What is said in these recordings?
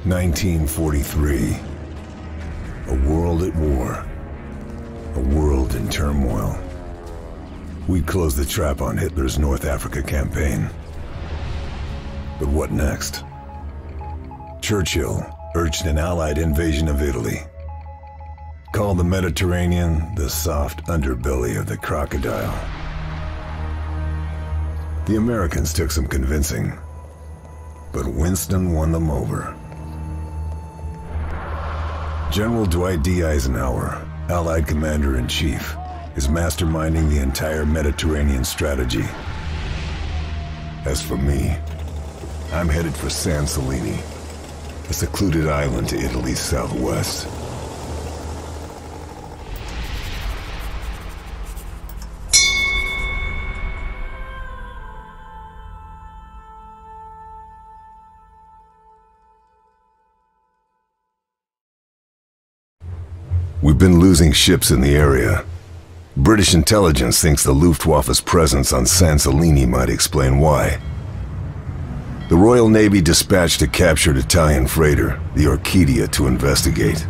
1943. A world at war. A world in turmoil. We closed the trap on Hitler's North Africa campaign. But what next? Churchill urged an Allied invasion of Italy. Called the Mediterranean the soft underbelly of the crocodile. The Americans took some convincing, but Winston won them over. General Dwight D. Eisenhower, Allied Commander-in-Chief, is masterminding the entire Mediterranean strategy. As for me, I'm headed for San Celini, a secluded island to Italy's southwest. We've been losing ships in the area. British intelligence thinks the Luftwaffe's presence on San Celini might explain why. The Royal Navy dispatched a captured Italian freighter, the Orchidia, to investigate.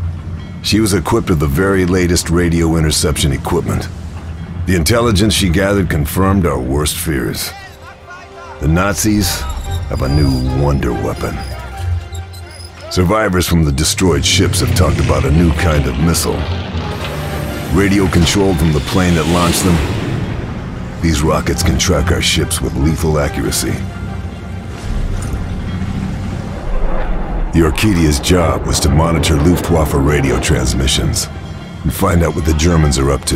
She was equipped with the very latest radio interception equipment. The intelligence she gathered confirmed our worst fears. The Nazis have a new wonder weapon. Survivors from the destroyed ships have talked about a new kind of missile. Radio-controlled from the plane that launched them, these rockets can track our ships with lethal accuracy. The Orchidia's job was to monitor Luftwaffe radio transmissions and find out what the Germans are up to.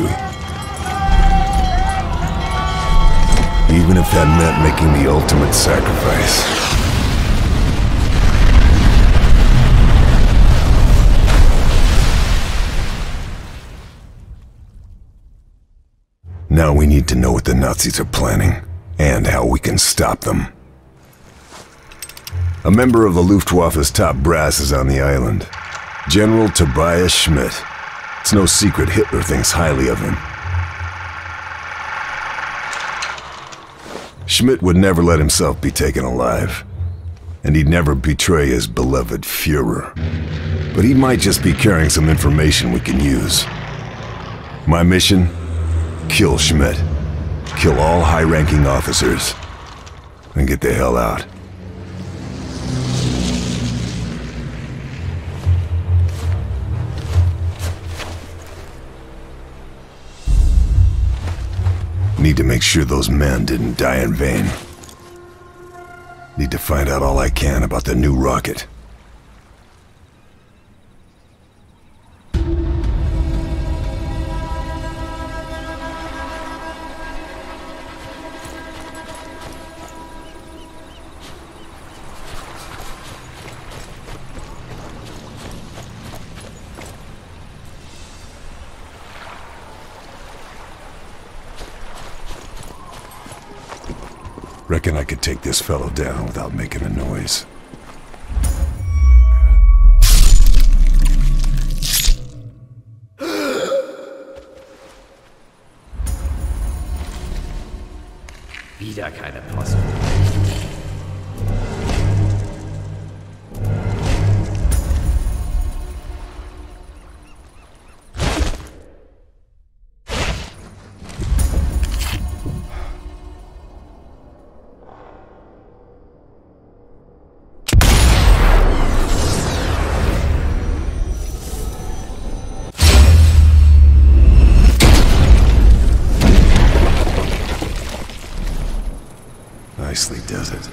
Even if that meant making the ultimate sacrifice. Now we need to know what the Nazis are planning, and how we can stop them. A member of the Luftwaffe's top brass is on the island. General Tobias Schmidt. It's no secret Hitler thinks highly of him. Schmidt would never let himself be taken alive, and he'd never betray his beloved Führer. But he might just be carrying some information we can use. My mission? Kill Schmidt. Kill all high-ranking officers. And get the hell out. Need to make sure those men didn't die in vain. Need to find out all I can about the new rocket. Reckon I could take this fellow down without making a noise. Wieder keine Post. Nicely does it.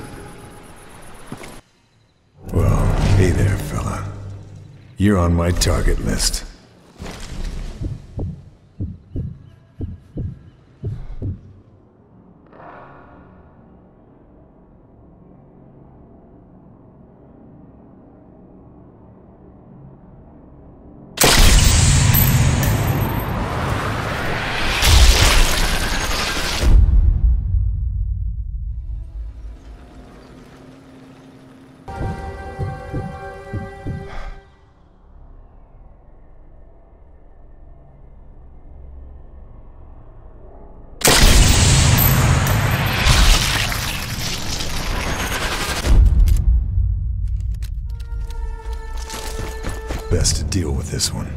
Well, hey there, fella. You're on my target list. deal with this one.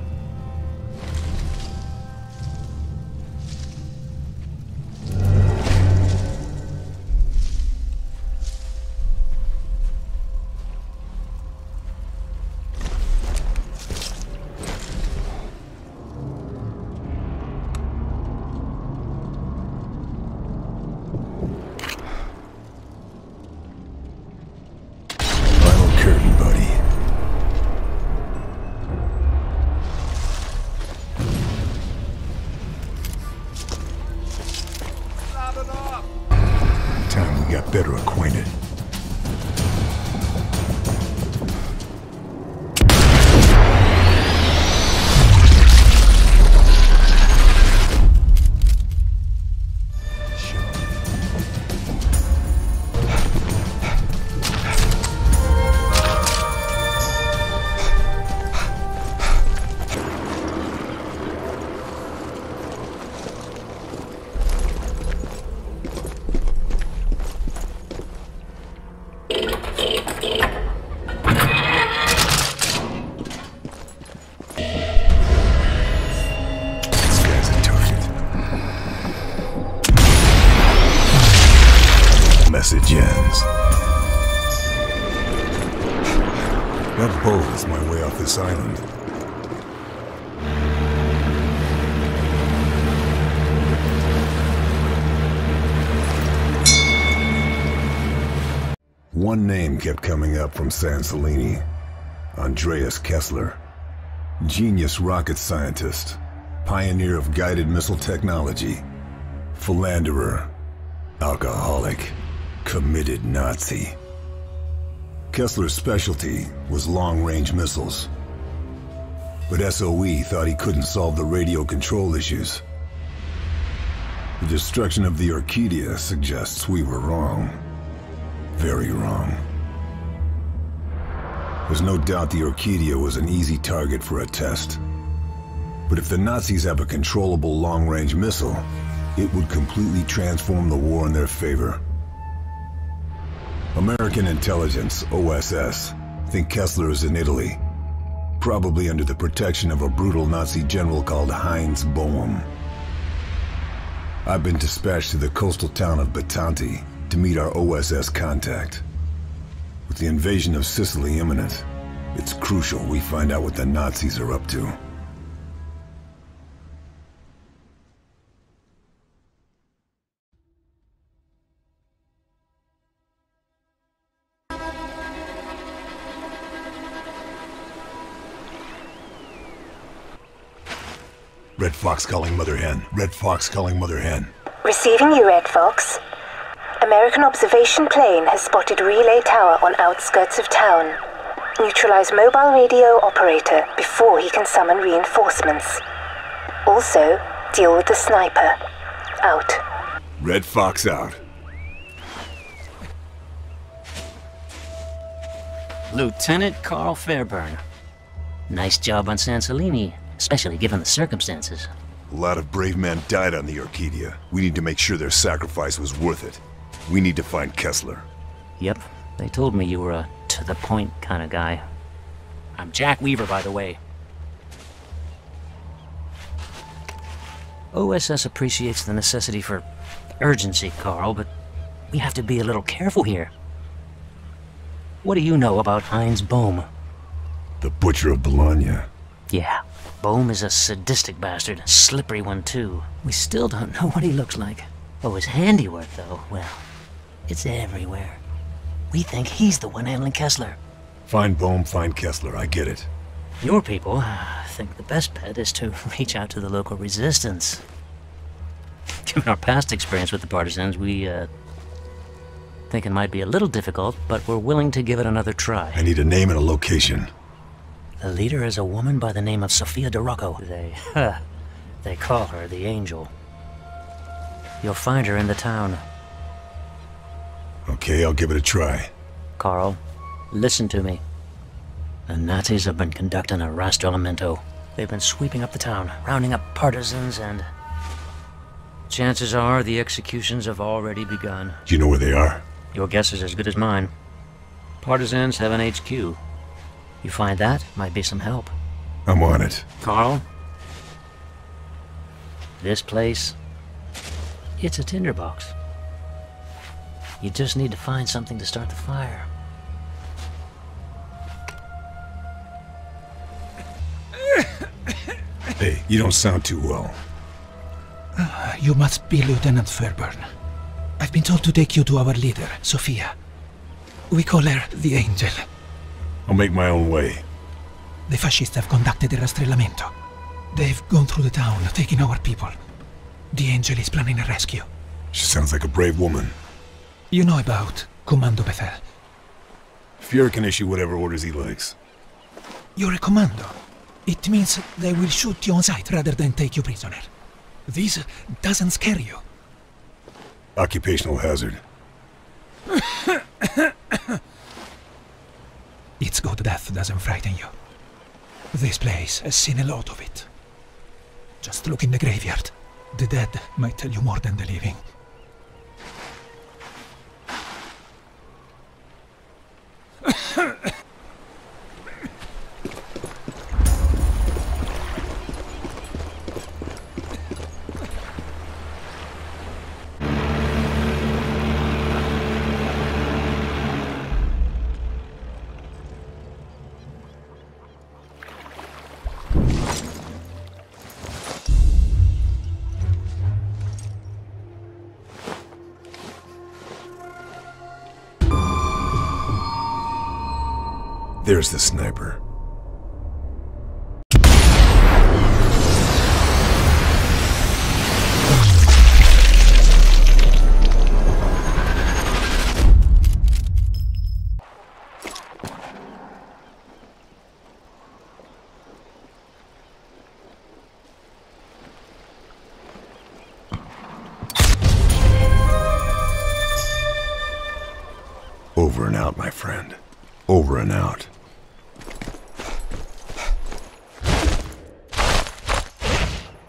Better acquainted. Message ends. That bow is my way off this island. One name kept coming up from San Celini. Andreas Kessler. Genius rocket scientist. Pioneer of guided missile technology. Philanderer. Alcoholic. Committed Nazi. Kessler's specialty was long-range missiles. But SOE thought he couldn't solve the radio control issues. The destruction of the Orchidia suggests we were wrong. Very wrong. There's no doubt the Orchidia was an easy target for a test. But if the Nazis have a controllable long-range missile, it would completely transform the war in their favor. American intelligence, OSS, think Kessler is in Italy, probably under the protection of a brutal Nazi general called Heinz Boehm. I've been dispatched to the coastal town of Batanti to meet our OSS contact. With the invasion of Sicily imminent, it's crucial we find out what the Nazis are up to. Red Fox calling Mother Hen. Red Fox calling Mother Hen. Receiving you, Red Fox. American observation plane has spotted relay tower on outskirts of town. Neutralize mobile radio operator before he can summon reinforcements. Also, deal with the sniper. Out. Red Fox out. Lieutenant Carl Fairburn. Nice job on San Celini, especially given the circumstances. A lot of brave men died on the Orchidia. We need to make sure their sacrifice was worth it. We need to find Kessler. Yep, they told me you were a to-the-point kind of guy. I'm Jack Weaver, by the way. OSS appreciates the necessity for urgency, Carl, but we have to be a little careful here. What do you know about Heinz Boehm? The Butcher of Bologna. Yeah, Boehm is a sadistic bastard, a slippery one too. We still don't know what he looks like. Oh, his handiwork, though, well, it's everywhere. We think he's the one handling Kessler. Find Boehm, find Kessler, I get it. Your people think the best bet is to reach out to the local resistance. Given our past experience with the partisans, we, think it might be a little difficult, but we're willing to give it another try. I need a name and a location. The leader is a woman by the name of Sofia de Rocco. They call her the Angel. You'll find her in the town. Okay, I'll give it a try. Carl, listen to me. The Nazis have been conducting a rastrellamento. They've been sweeping up the town, rounding up partisans, and chances are the executions have already begun. Do you know where they are? Your guess is as good as mine. Partisans have an HQ. You find that, might be some help. I'm on it. Carl? This place, it's a tinderbox. You just need to find something to start the fire. Hey, you don't sound too well. You must be Lieutenant Fairburn. I've been told to take you to our leader, Sophia. We call her the Angel. I'll make my own way. The fascists have conducted a rastrellamento. They've gone through the town, taking our people. The Angel is planning a rescue. She sounds like a brave woman. You know about Commando Bethel. Fuhrer can issue whatever orders he likes. You're a commando. It means they will shoot you on sight rather than take you prisoner. This doesn't scare you. Occupational hazard. It's good death doesn't frighten you. This place has seen a lot of it. Just look in the graveyard. The dead might tell you more than the living. There's the sniper. Over and out, my friend. Over and out.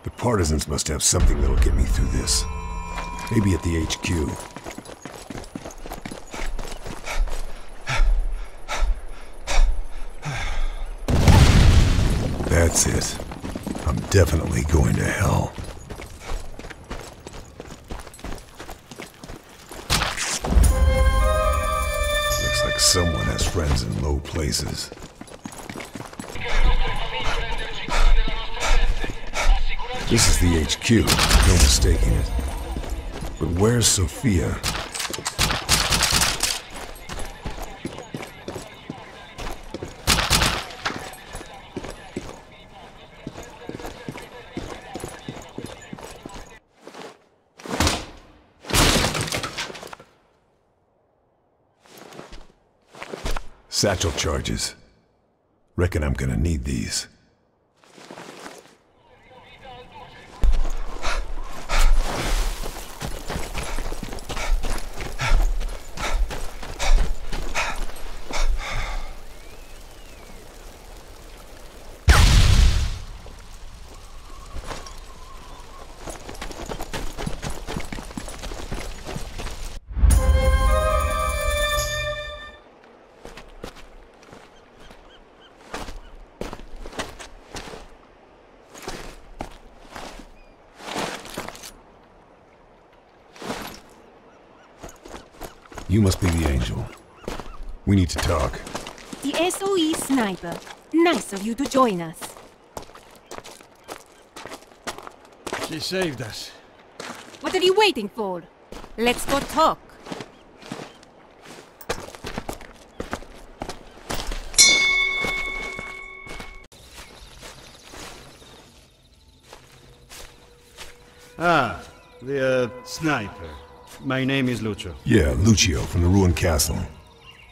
The partisans must have something that'll get me through this. Maybe at the HQ. That's it. I'm definitely going to hell. Looks like someone has friends in low places. This is the HQ, no mistaking it. But where's Sophia? Satchel charges. Reckon I'm gonna need these. You must be the Angel. We need to talk. The SOE Sniper. Nice of you to join us. She saved us. What are you waiting for? Let's go talk. Ah, the sniper. My name is Lucio. Yeah, Lucio from the ruined castle.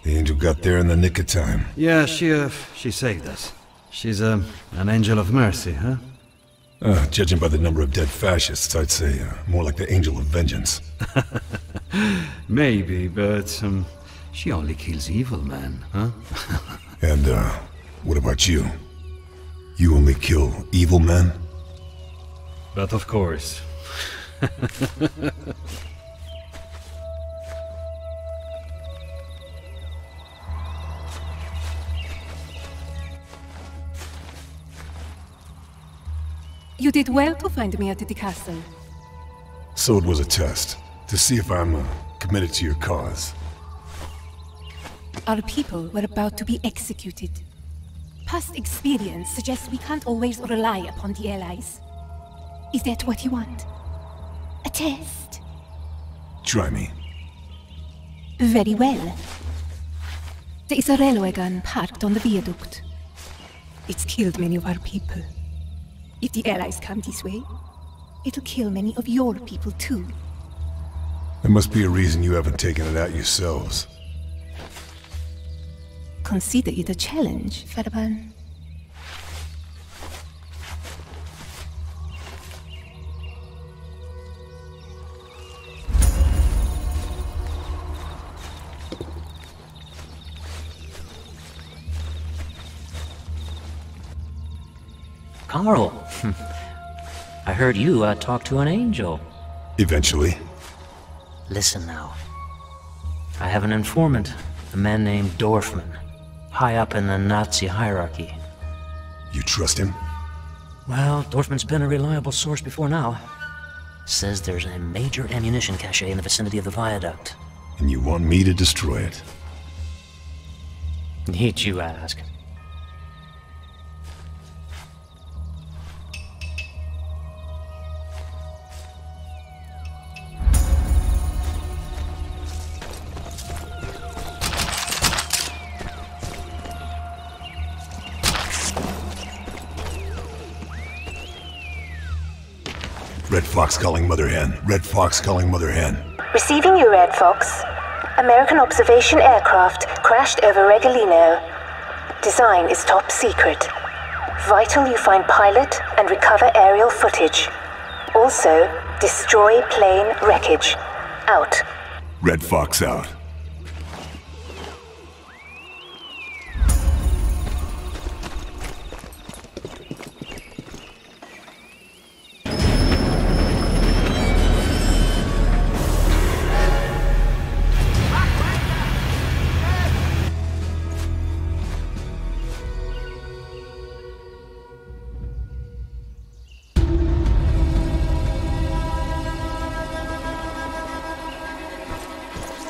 The Angel got there in the nick of time. Yeah, she saved us. She's an angel of mercy, huh? Judging by the number of dead fascists, I'd say more like the Angel of Vengeance. Maybe, but she only kills evil men, huh? And what about you? You only kill evil men? But of course. You did well to find me at the castle. So it was a test, to see if I'm committed to your cause. Our people were about to be executed. Past experience suggests we can't always rely upon the Allies. Is that what you want? A test? Try me. Very well. There is a railway gun parked on the viaduct. It's killed many of our people. If the Allies come this way, it'll kill many of your people too. There must be a reason you haven't taken it out yourselves. Consider it a challenge, Farban. Carl, I heard you talk to an angel. Eventually. Listen now. I have an informant, a man named Dorfman, high up in the Nazi hierarchy. You trust him? Well, Dorfman's been a reliable source before now. Says there's a major ammunition cache in the vicinity of the viaduct. And you want me to destroy it? Need you ask? Red Fox calling Mother Hen. Red Fox calling Mother Hen. Receiving you, Red Fox. American observation aircraft crashed over Regolino. Design is top secret. Vital you find pilot and recover aerial footage. Also, destroy plane wreckage. Out. Red Fox out.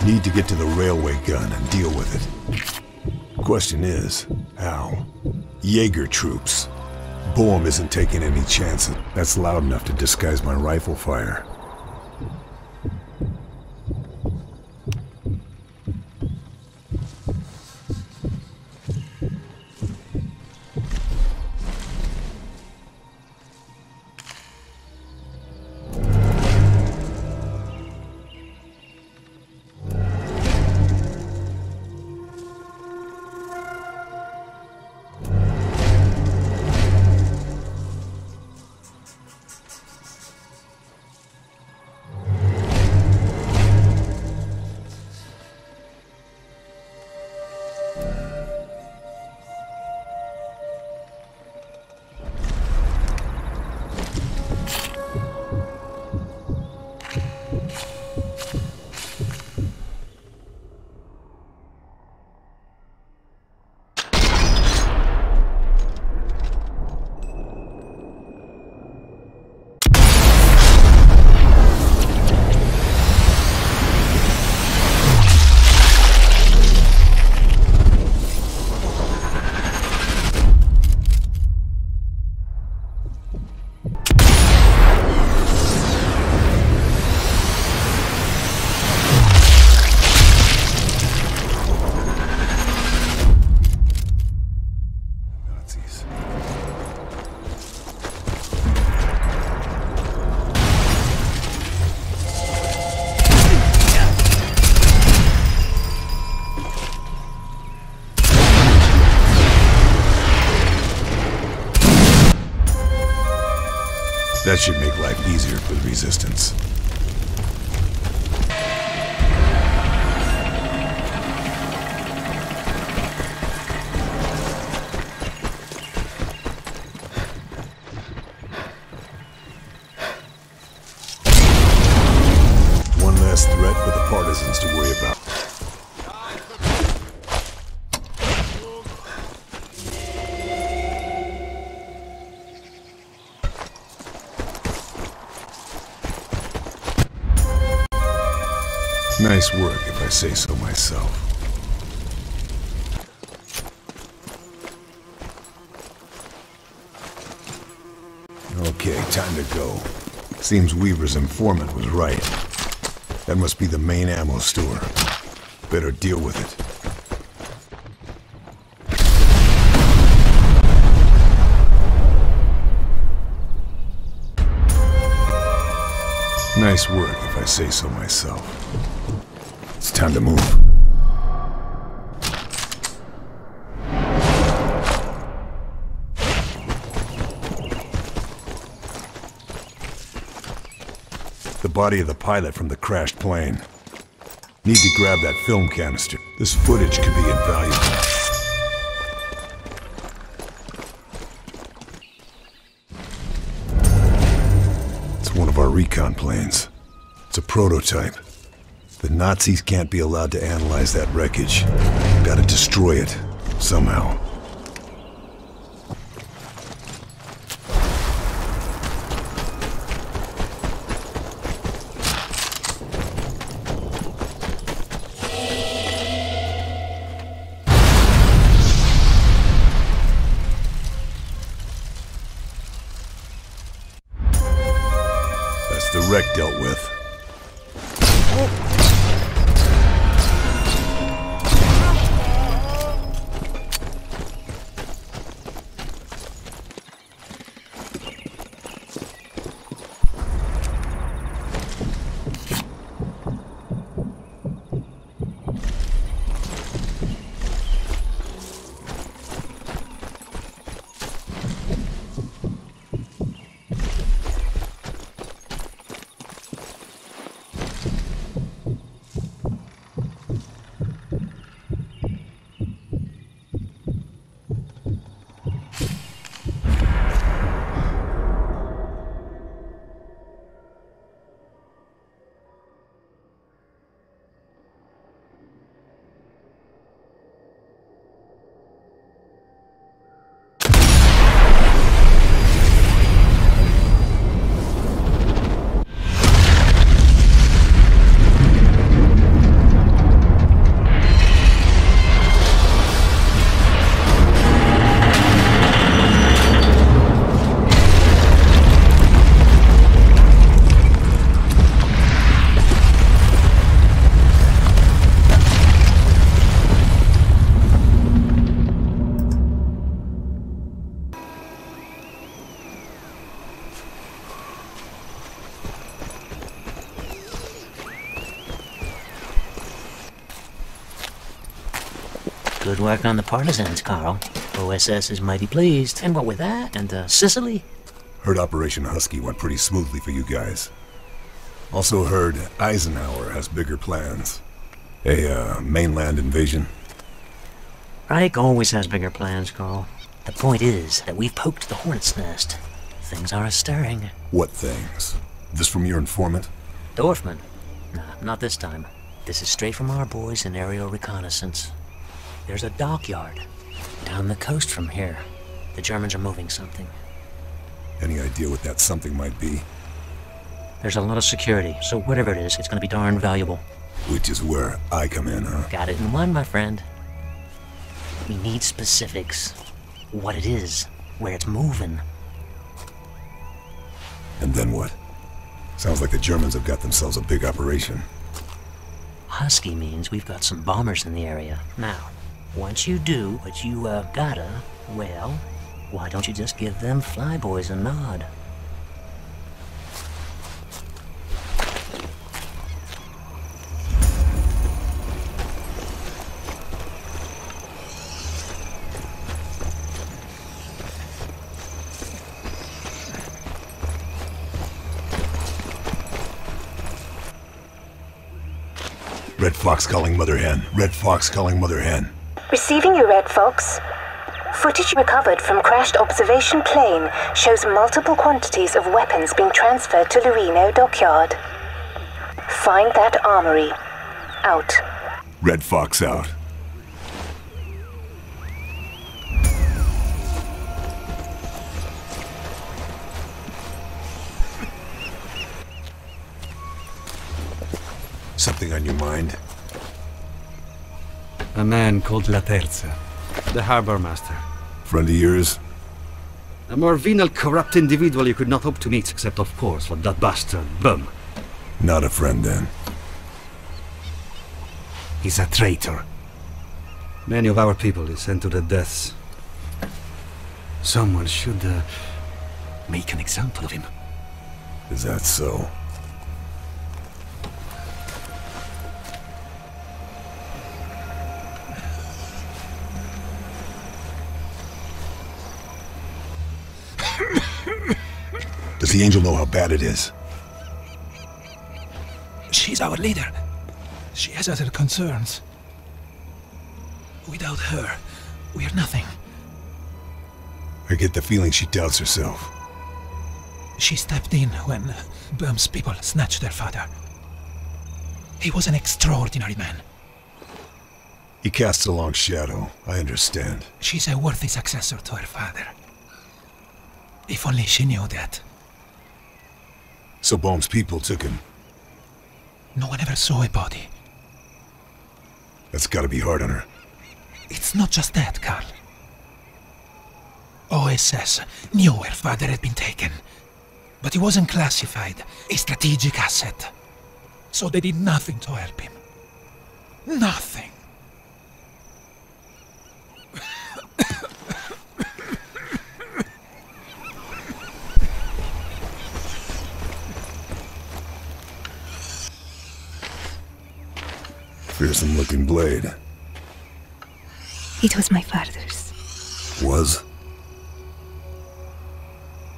Need to get to the railway gun and deal with it. Question is, how? Jaeger troops. Boehm isn't taking any chances. That's loud enough to disguise my rifle fire. That should make life easier for the Resistance. One last threat for the partisans to worry about. Nice work, if I say so myself. Okay, time to go. Seems Weaver's informant was right. That must be the main ammo store. Better deal with it. Nice work, if I say so myself. It's time to move. The body of the pilot from the crashed plane. Need to grab that film canister. This footage could be invaluable. It's one of our recon planes. It's a prototype. The Nazis can't be allowed to analyze that wreckage. Gotta destroy it, somehow. The wreck dealt with. Good work on the partisans, Carl. OSS is mighty pleased. And what with that? And Sicily? Heard Operation Husky went pretty smoothly for you guys. Also heard Eisenhower has bigger plans. A mainland invasion. Reich always has bigger plans, Carl. The point is that we've poked the hornet's nest. Things are stirring. What things? This from your informant? Dorfman? Nah, not this time. This is straight from our boys in aerial reconnaissance. There's a dockyard down the coast from here. The Germans are moving something. Any idea what that something might be? There's a lot of security, so whatever it is, it's gonna be darn valuable. Which is where I come in, huh? Got it in one, my friend. We need specifics. What it is, where it's moving. And then what? Sounds like the Germans have got themselves a big operation. Husky means we've got some bombers in the area. Now, once you do what you, gotta, well, why don't you just give them flyboys a nod? Red Fox calling Mother Hen. Red Fox calling Mother Hen. Receiving you, Red Fox. Footage recovered from crashed observation plane shows multiple quantities of weapons being transferred to Loreno dockyard. Find that armory. Out. Red Fox out. Something on your mind? A man called La Terza, the harbor master. Friend of yours? A more venal, corrupt individual you could not hope to meet, except of course for that bastard, Bum. Not a friend then. He's a traitor. Many of our people is sent to their deaths. Someone should, make an example of him. Is that so? Does the angel know how bad it is? She's our leader. She has other concerns. Without her, we're nothing. I get the feeling she doubts herself. She stepped in when Bum's people snatched their father. He was an extraordinary man. He casts a long shadow, I understand. She's a worthy successor to her father. If only she knew that. So Bohm's people took him. No one ever saw a body. That's gotta be hard on her. It's not just that, Carl. OSS knew her father had been taken, but he wasn't classified, a strategic asset. So they did nothing to help him. Nothing. Fearsome looking blade. It was my father's. Was?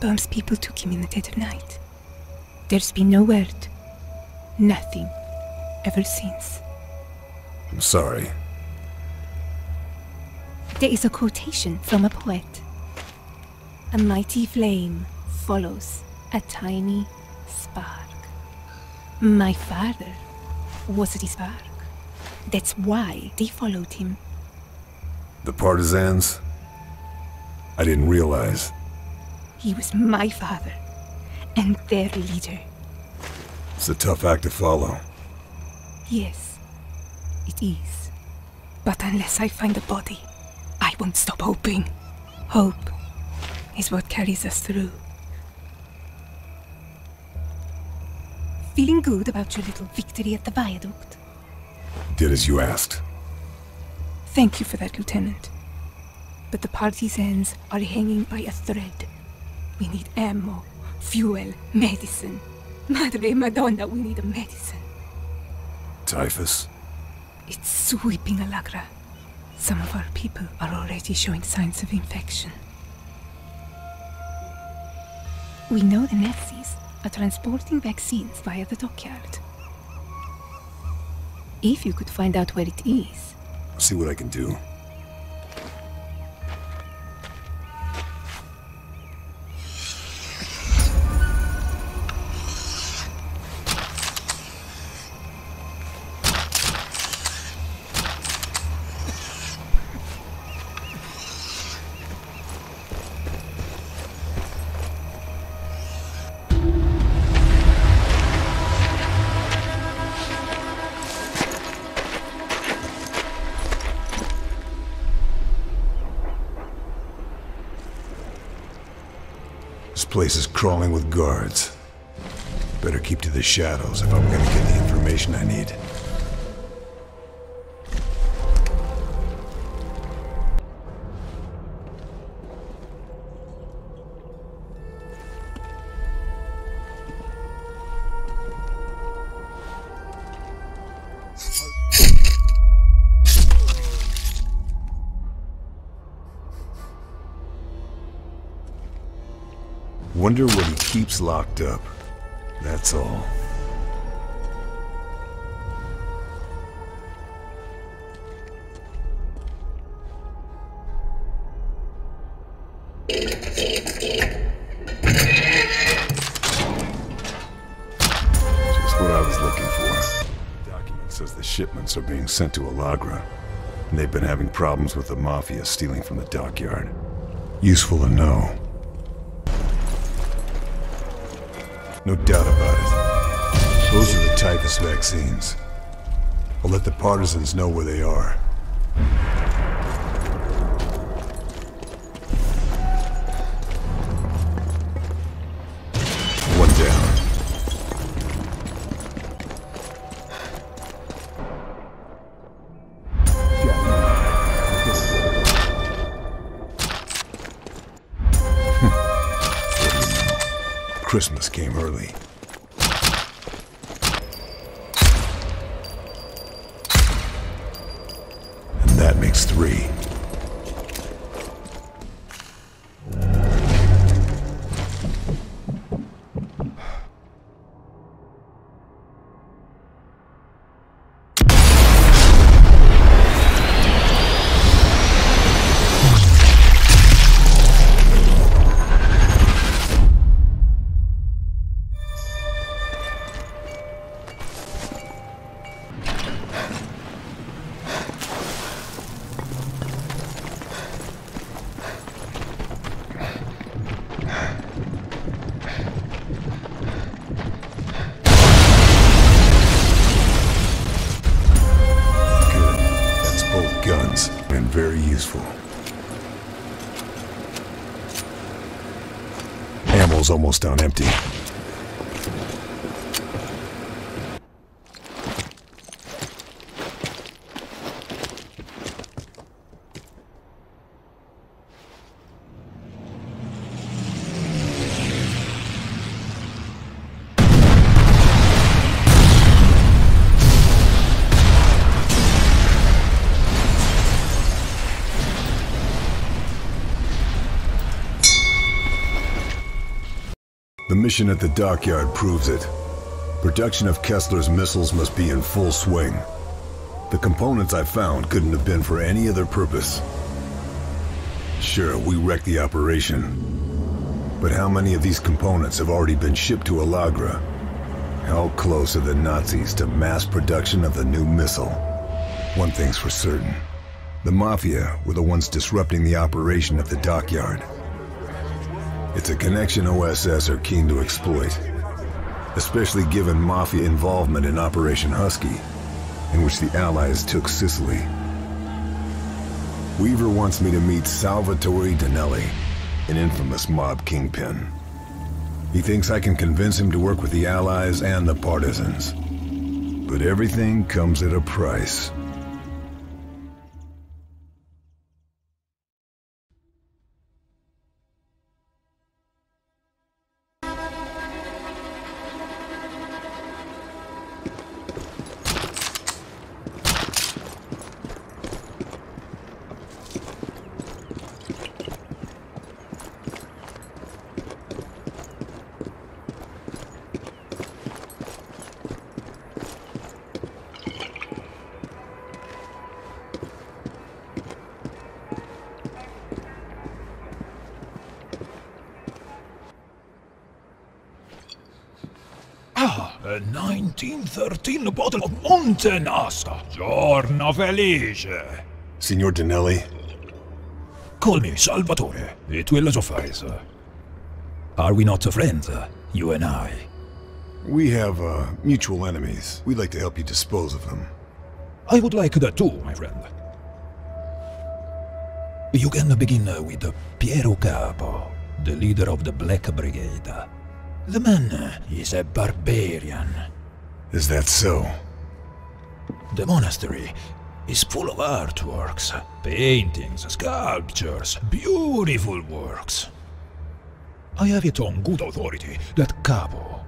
Bum's people took him in the dead of night. There's been no word. Nothing. Ever since. I'm sorry. There is a quotation from a poet. A mighty flame follows a tiny spark. My father was the spark. That's why they followed him. The partisans? I didn't realize. He was my father, and their leader. It's a tough act to follow. Yes, it is. But unless I find a body, I won't stop hoping. Hope is what carries us through. Feeling good about your little victory at the viaduct? Did as you asked. Thank you for that, Lieutenant. But the partisans are hanging by a thread. We need ammo, fuel, medicine. Madre Madonna, we need a medicine. Typhus? It's sweeping Alagra. Some of our people are already showing signs of infection. We know the Nazis are transporting vaccines via the dockyard. If you could find out where it is... I'll see what I can do. This place is crawling with guards. Better keep to the shadows if I'm gonna get the information I need. Wonder what he keeps locked up. That's all. Just what I was looking for. The document says the shipments are being sent to Alagra, and they've been having problems with the Mafia stealing from the dockyard. Useful to know. No doubt about it. Those are the typhus vaccines. I'll let the partisans know where they are. One down. Christmas came early. And that makes 3. And very useful. Ammo's almost down empty. The mission at the dockyard proves it. Production of Kessler's missiles must be in full swing. The components I found couldn't have been for any other purpose. Sure, we wrecked the operation. But how many of these components have already been shipped to Alagra? How close are the Nazis to mass production of the new missile? One thing's for certain. The Mafia were the ones disrupting the operation at the dockyard. It's a connection OSS are keen to exploit, especially given Mafia involvement in Operation Husky, in which the Allies took Sicily. Weaver wants me to meet Salvatore Danelli, an infamous mob kingpin. He thinks I can convince him to work with the Allies and the partisans. But everything comes at a price. A 1913 bottle of Monte Nasta. Giorno felice. Signor Danelli? Call me Salvatore. It will suffice. Are we not friends, you and I? We have, mutual enemies. We'd like to help you dispose of them. I would like that too, my friend. You can begin with Piero Capo, the leader of the Black Brigade. The man is a barbarian. Is that so? The monastery is full of artworks, paintings, sculptures, beautiful works. I have it on good authority that Capo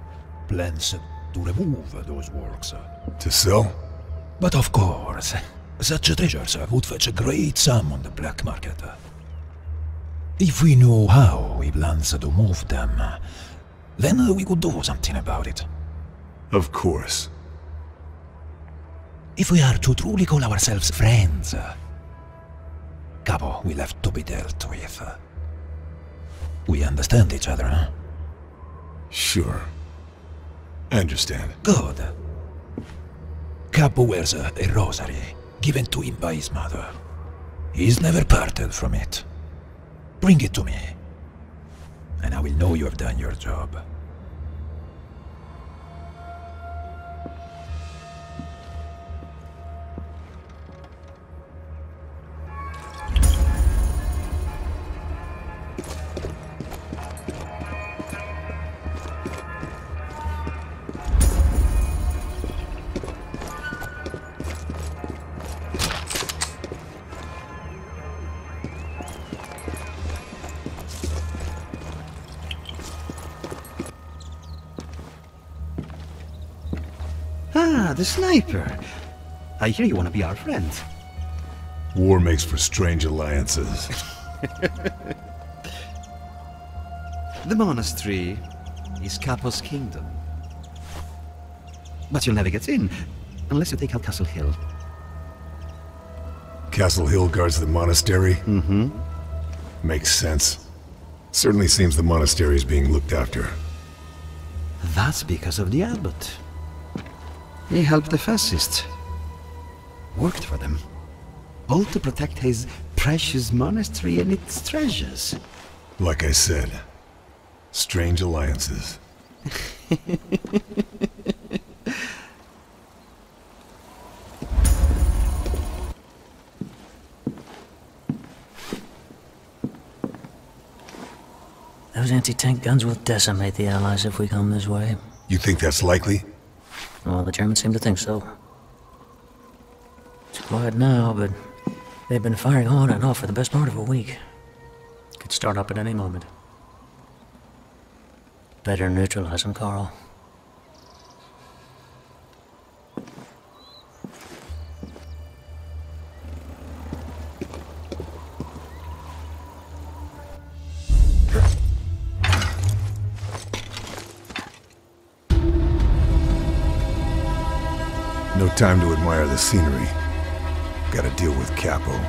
plans to remove those works. To sell? But of course, such treasures would fetch a great sum on the black market. If we knew how he plans to move them, then we could do something about it. Of course. If we are to truly call ourselves friends, Capo will have to be dealt with. We understand each other, huh? Sure. I understand. Good. Capo wears a rosary, given to him by his mother. He's never parted from it. Bring it to me, and I will know you have done your job. Ah, the sniper. I hear you want to be our friend. War makes for strange alliances. The monastery is Capo's kingdom. But you'll never get in unless you take out Castle Hill. Castle Hill guards the monastery? Mm-hmm. Makes sense. Certainly seems the monastery is being looked after. That's because of the abbot. He helped the fascists. Worked for them. All to protect his precious monastery and its treasures. Like I said, strange alliances. Those anti-tank guns will decimate the Allies if we come this way. You think that's likely? Well, the Germans seem to think so. It's quiet now, but they've been firing on and off for the best part of a week. Could start up at any moment. Better neutralize them, Carl. No time to admire the scenery. Gotta deal with Capo.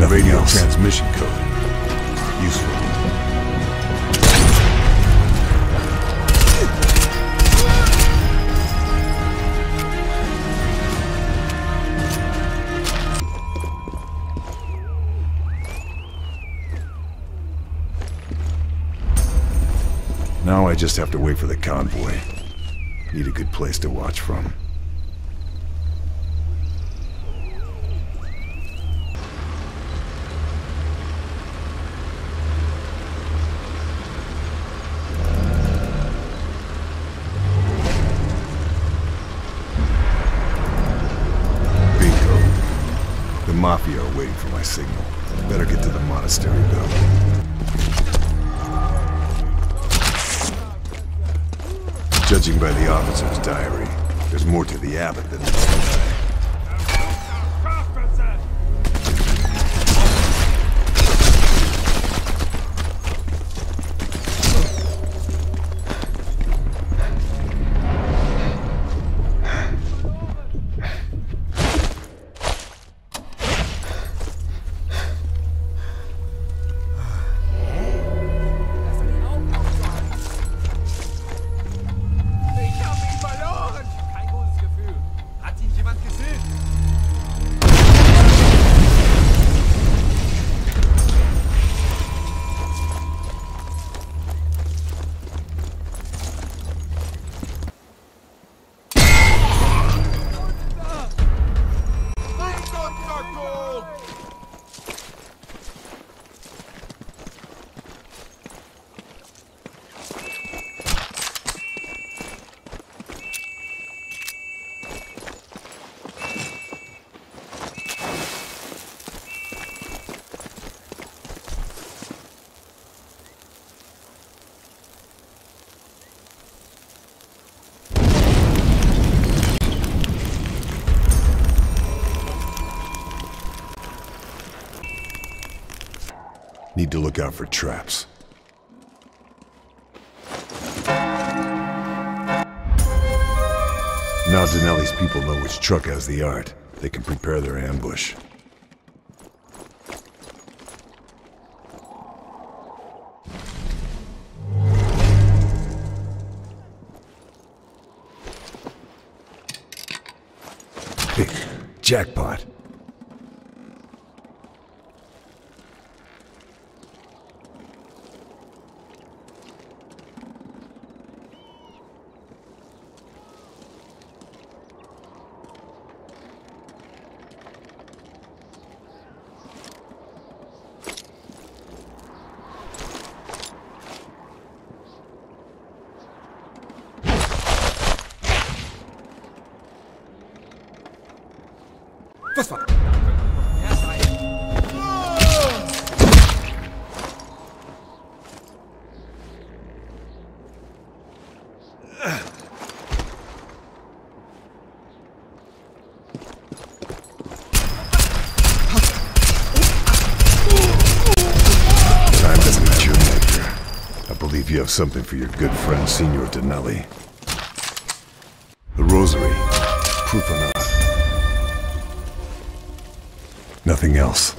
Radio transmission code. Useful. Now I just have to wait for the convoy. Need a good place to watch from. Mafia are waiting for my signal. Better get to the monastery, though. Judging by the officer's diary, there's more to the abbot than this guy. Need to look out for traps. Now Zanelli's people know which truck has the art. They can prepare their ambush. Hey, jackpot. You have something for your good friend, Signor Dinelli. The rosary, proof enough. Nothing else.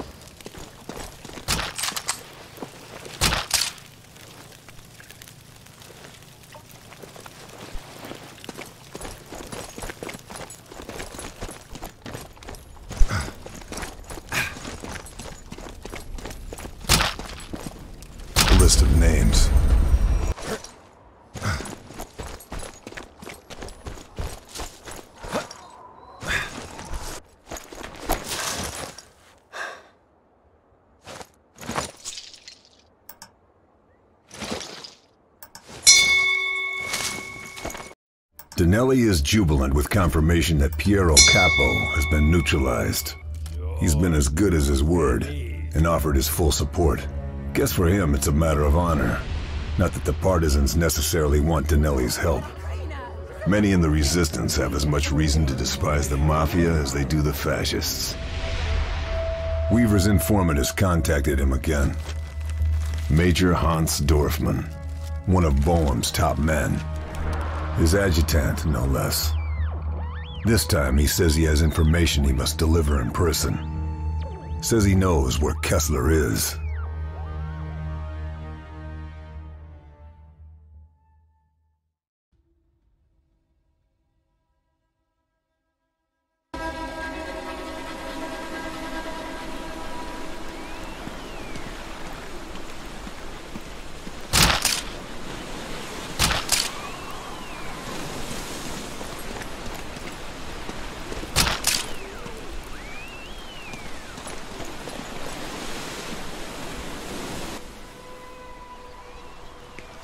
A list of names. Dinelli is jubilant with confirmation that Piero Capo has been neutralized. He's been as good as his word, and offered his full support. Guess for him it's a matter of honor. Not that the partisans necessarily want Dinelli's help. Many in the resistance have as much reason to despise the Mafia as they do the fascists. Weaver's informant has contacted him again. Major Hans Dorfman, one of Boehm's top men. His adjutant, no less. This time he says he has information he must deliver in person. Says he knows where Kessler is.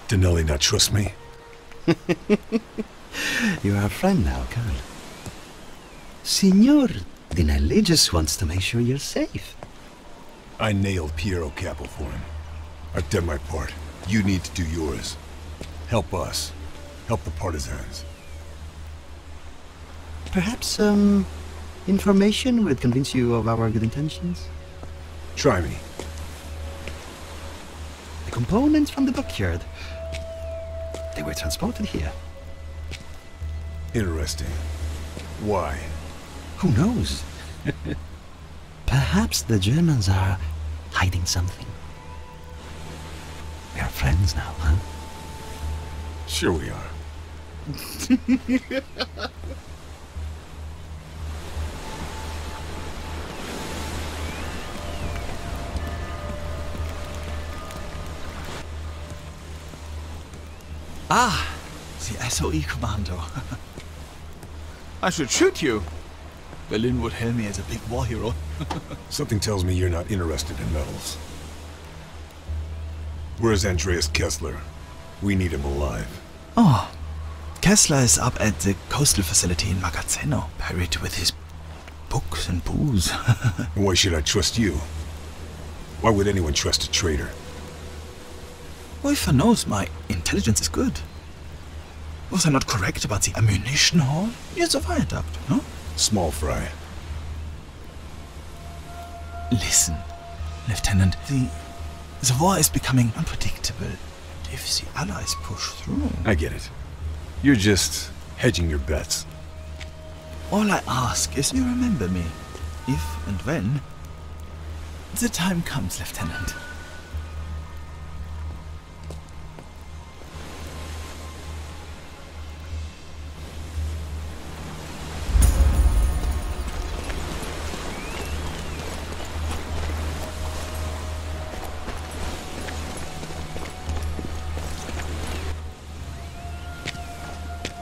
Dinelli not trust me? You're our friend now, Carl. Signor Dinelli just wants to make sure you're safe. I nailed Piero Capo for him. I've done my part. You need to do yours. Help us. Help the partisans. Perhaps, information would convince you of our good intentions? Try me. The components from the dockyard. They were transported here. Interesting. Why? Who knows? Perhaps the Germans are hiding something. We are friends now, huh? Sure we are. Ah, the SOE commando. I should shoot you. Berlin would hail me as a big war hero. Something tells me you're not interested in medals. Where's Andreas Kessler? We need him alive. Oh, Kessler is up at the coastal facility in Magazzino, buried with his books and booze. Why should I trust you? Why would anyone trust a traitor? Well, if one knows my intelligence is good. Was I not correct about the ammunition haul? Yes, a viaduct, no? Small fry. Listen, Lieutenant, the war is becoming unpredictable. If the Allies push through... I get it. You're just hedging your bets. All I ask is you remember me, if and when the time comes, Lieutenant.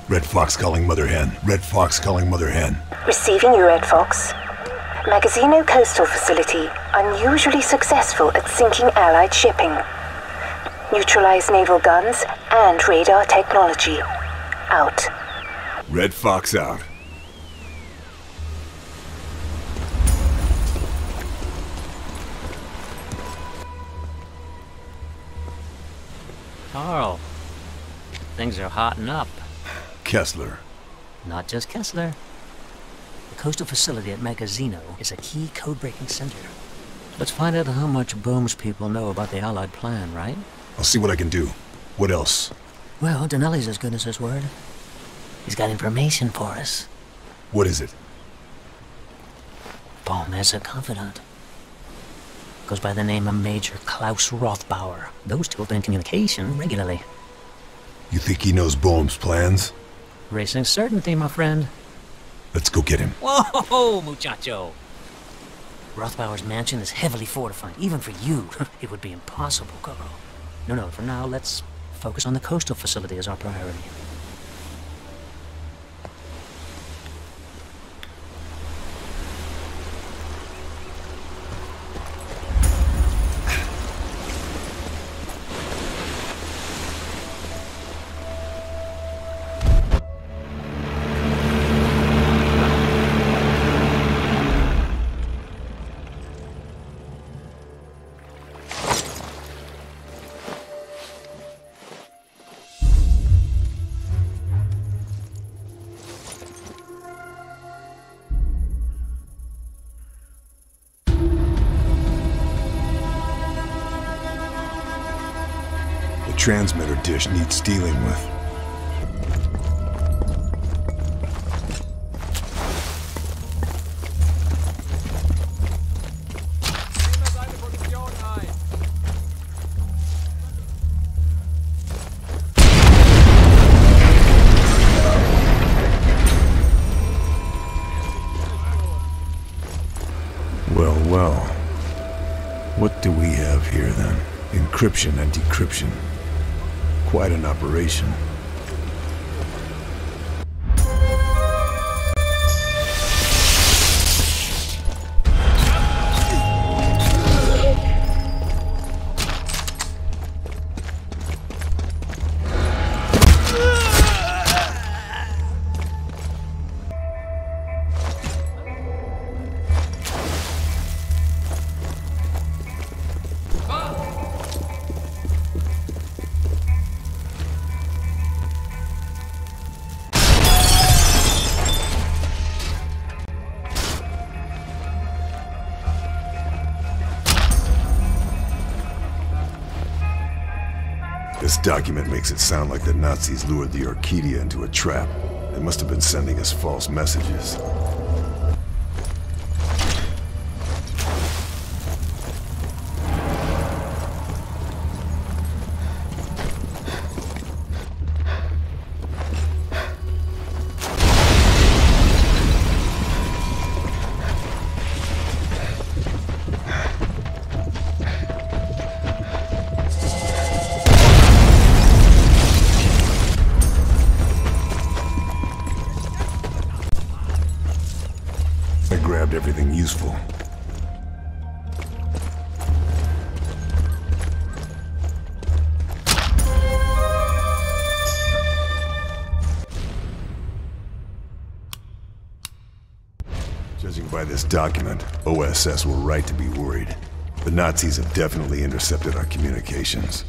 Red Fox calling Mother Hen. Red Fox calling Mother Hen. Receiving you, Red Fox. Magazzino coastal facility unusually successful at sinking Allied shipping. Neutralize naval guns and radar technology. Out. Red Fox out. Carl, things are hotting up. Kessler. Not just Kessler. The coastal facility at Magazino is a key code-breaking center. Let's find out how much Bohm's people know about the Allied plan, right? I'll see what I can do. What else? Well, Denelli's as good as his word. He's got information for us. What is it? Bohm has a confidant. Goes by the name of Major Klaus Rothbauer. Those two have been in communication regularly. You think he knows Bohm's plans? Racing certainty, my friend. Let's go get him. Whoa, muchacho! Rothbauer's mansion is heavily fortified. Even for you, it would be impossible, Carl. No, for now, let's focus on the coastal facility as our priority. The transmitter dish needs dealing with. Well. What do we have here then? Encryption and decryption. Quite an operation. This document makes it sound like the Nazis lured the Orchidia into a trap. They must have been sending us false messages. I grabbed everything useful. Judging by this document, OSS were right to be worried. The Nazis have definitely intercepted our communications.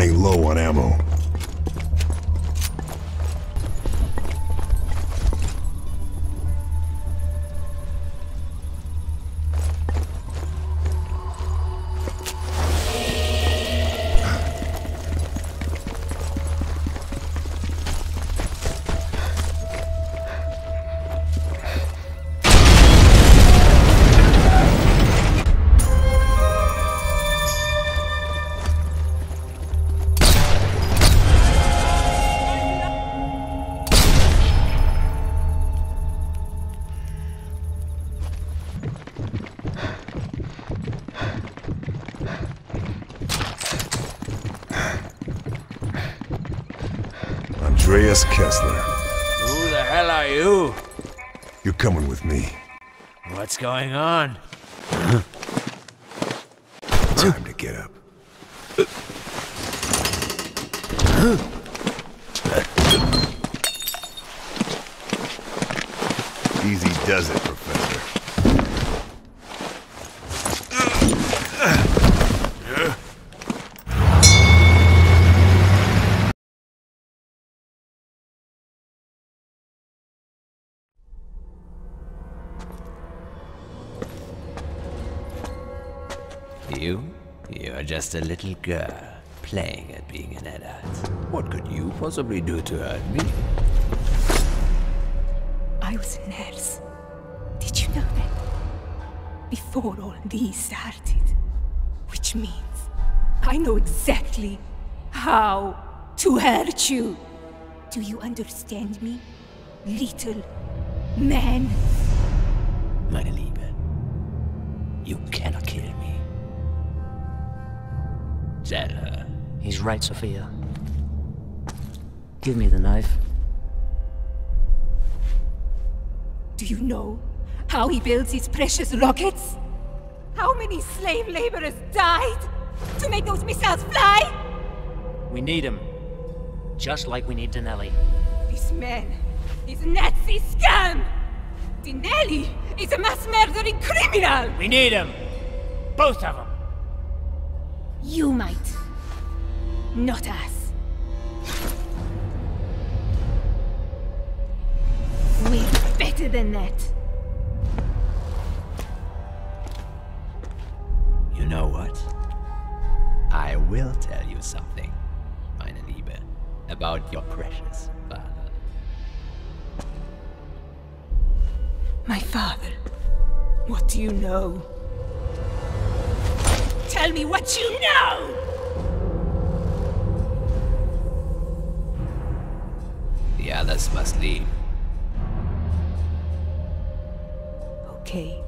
running low on ammo. Andreas Kessler. Who the hell are you? You're coming with me. What's going on? Time to get up. Easy does it, Professor. You're just a little girl, playing at being an adult. What could you possibly do to hurt me? I was a nurse. Did you know that? Before all these started. Which means I know exactly how to hurt you. Do you understand me, little man? Meine Liebe, you cannot kill me. Tell her. He's right, Sophia. Give me the knife. Do you know how he builds his precious rockets? How many slave laborers died to make those missiles fly? We need him. Just like we need Dinelli. This man is a Nazi scum! Dinelli is a mass murdering criminal! We need him! Both of them! You might. Not us. We're better than that. You know what? I will tell you something, meine Liebe, about your precious father. My father? What do you know? Tell me what you know! The others must leave. Okay.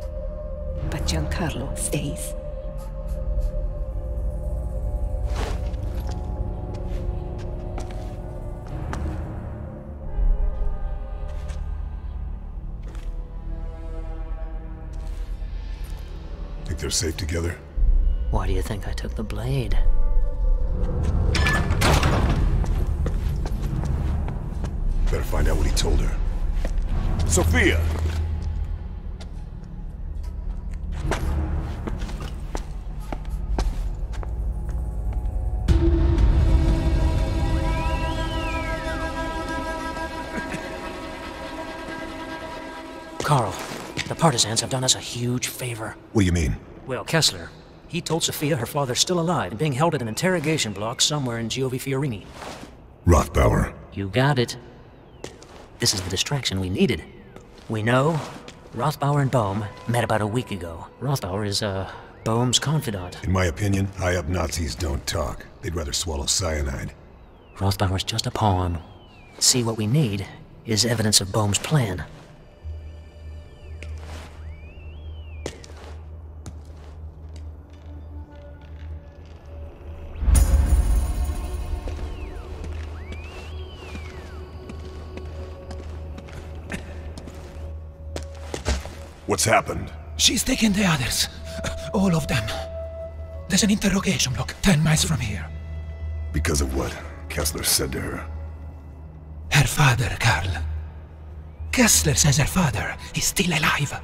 But Giancarlo stays. Think they're safe together? Why do you think I took the blade? Better find out what he told her. Sophia! Carl, the partisans have done us a huge favor. What do you mean? Well, Kessler, he told Sophia her father's still alive and being held at an interrogation block somewhere in Giovi Fiorini. Rothbauer. You got it. This is the distraction we needed. We know Rothbauer and Bohm met about a week ago. Rothbauer is, Bohm's confidant. In my opinion, high-up Nazis don't talk. They'd rather swallow cyanide. Rothbauer's just a pawn. See, what we need is evidence of Bohm's plan. What's happened? She's taken the others. All of them. There's an interrogation block 10 miles from here. Because of what Kessler said to her? Her father, Carl. Kessler says her father is still alive.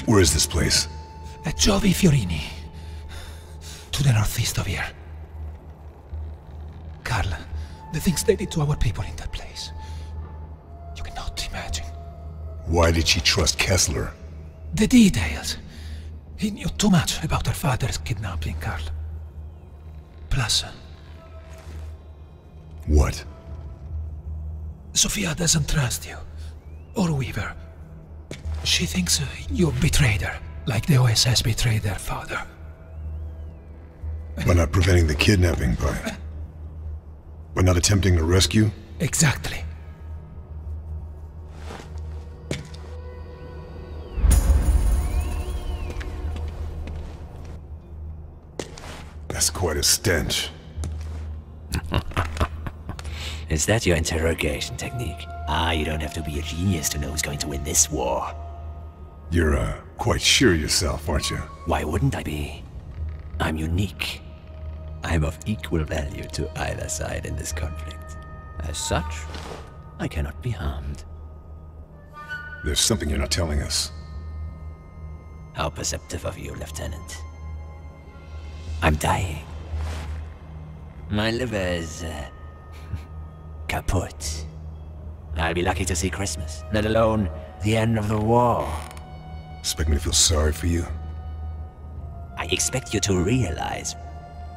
Where is this place? At Giovi Fiorini. To the northeast of here. The things they did to our people in that place. You cannot imagine. Why did she trust Kessler? The details. He knew too much about her father's kidnapping, Carl. Plus, What? Sophia doesn't trust you. Or Weaver. She thinks you betrayed her, like the OSS betrayed their father. By not preventing the kidnapping, by not attempting to rescue? Exactly. That's quite a stench. Is that your interrogation technique? You don't have to be a genius to know who's going to win this war. You're, quite sure yourself, aren't you? Why wouldn't I be? I'm unique. I'm of equal value to either side in this conflict. As such, I cannot be harmed. There's something you're not telling us. How perceptive of you, Lieutenant. I'm dying. My liver is, kaput. I'll be lucky to see Christmas, let alone the end of the war. Expect me to feel sorry for you? I expect you to realize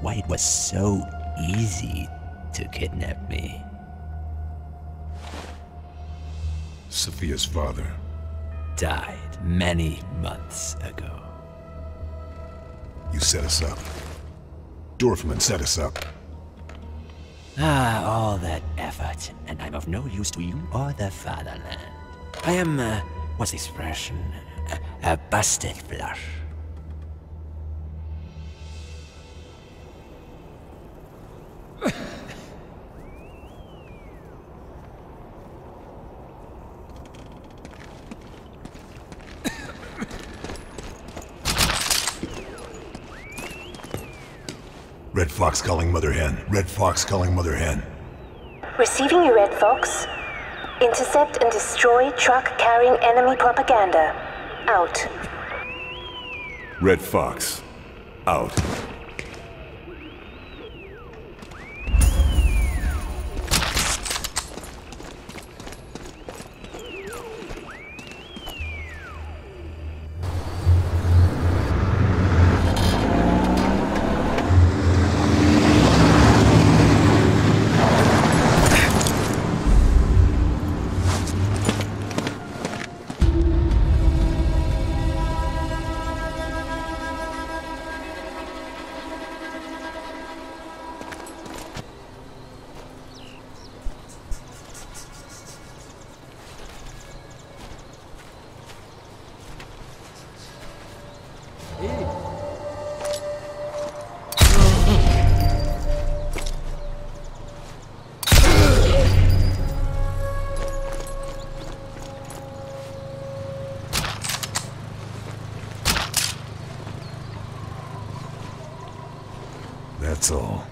why it was so easy to kidnap me. Sophia's father Died many months ago. You set us up. Dorfman set us up. All that effort, and I'm of no use to you or the fatherland. I am, what's the expression? A busted flush. Red Fox calling Mother Hen. Red Fox calling Mother Hen. Receiving you, Red Fox. Intercept and destroy truck carrying enemy propaganda. Out. Red Fox. Out. That's all.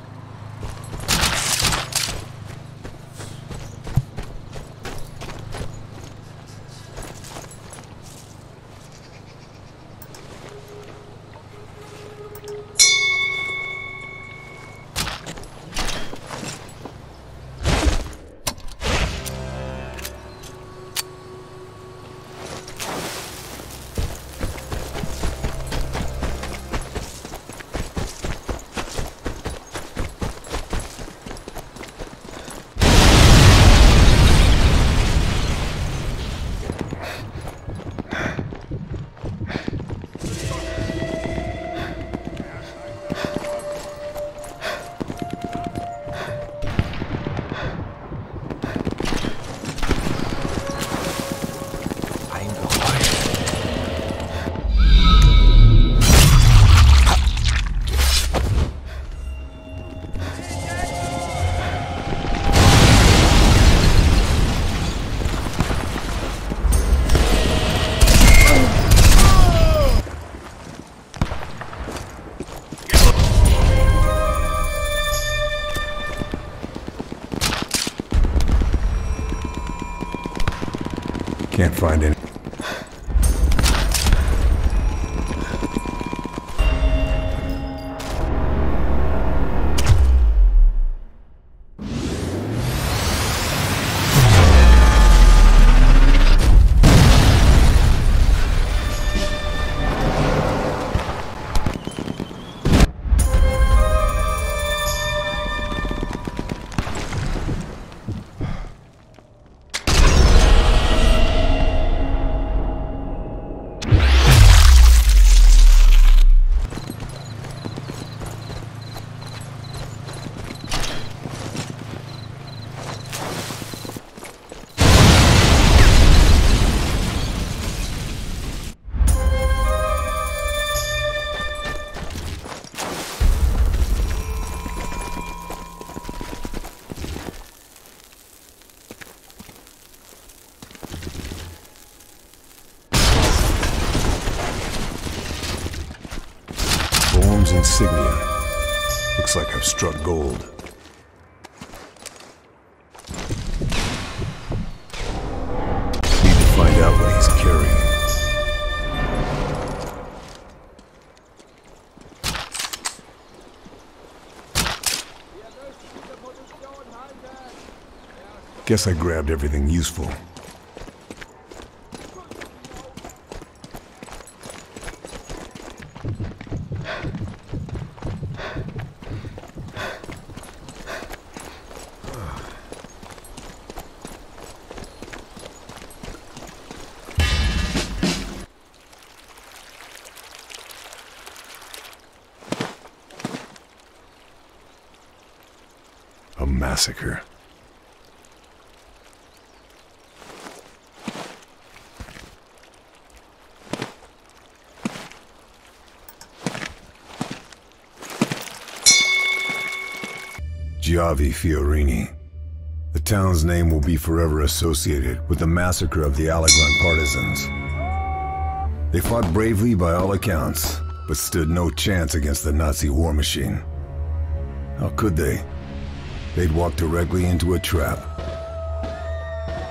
Can't find any. insignia. Looks like I've struck gold. Need to find out what he's carrying. Guess I grabbed everything useful. A massacre. Giavi Fiorini. The town's name will be forever associated with the massacre of the Allegron partisans. They fought bravely by all accounts, but stood no chance against the Nazi war machine. How could they? They'd walked directly into a trap.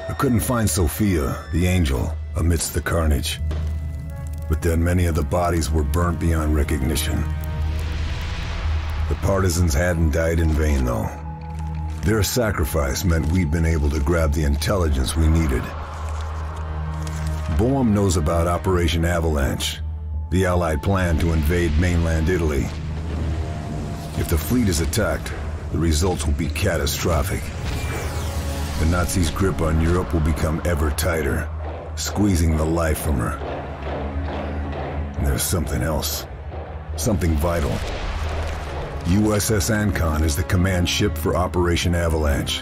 I couldn't find Sophia, the angel, amidst the carnage. But then many of the bodies were burnt beyond recognition. The partisans hadn't died in vain, though. Their sacrifice meant we'd been able to grab the intelligence we needed. Boehm knows about Operation Avalanche, the Allied plan to invade mainland Italy. If the fleet is attacked, the results will be catastrophic. The Nazis' grip on Europe will become ever tighter, squeezing the life from her. And there's something else. Something vital. USS Ancon is the command ship for Operation Avalanche.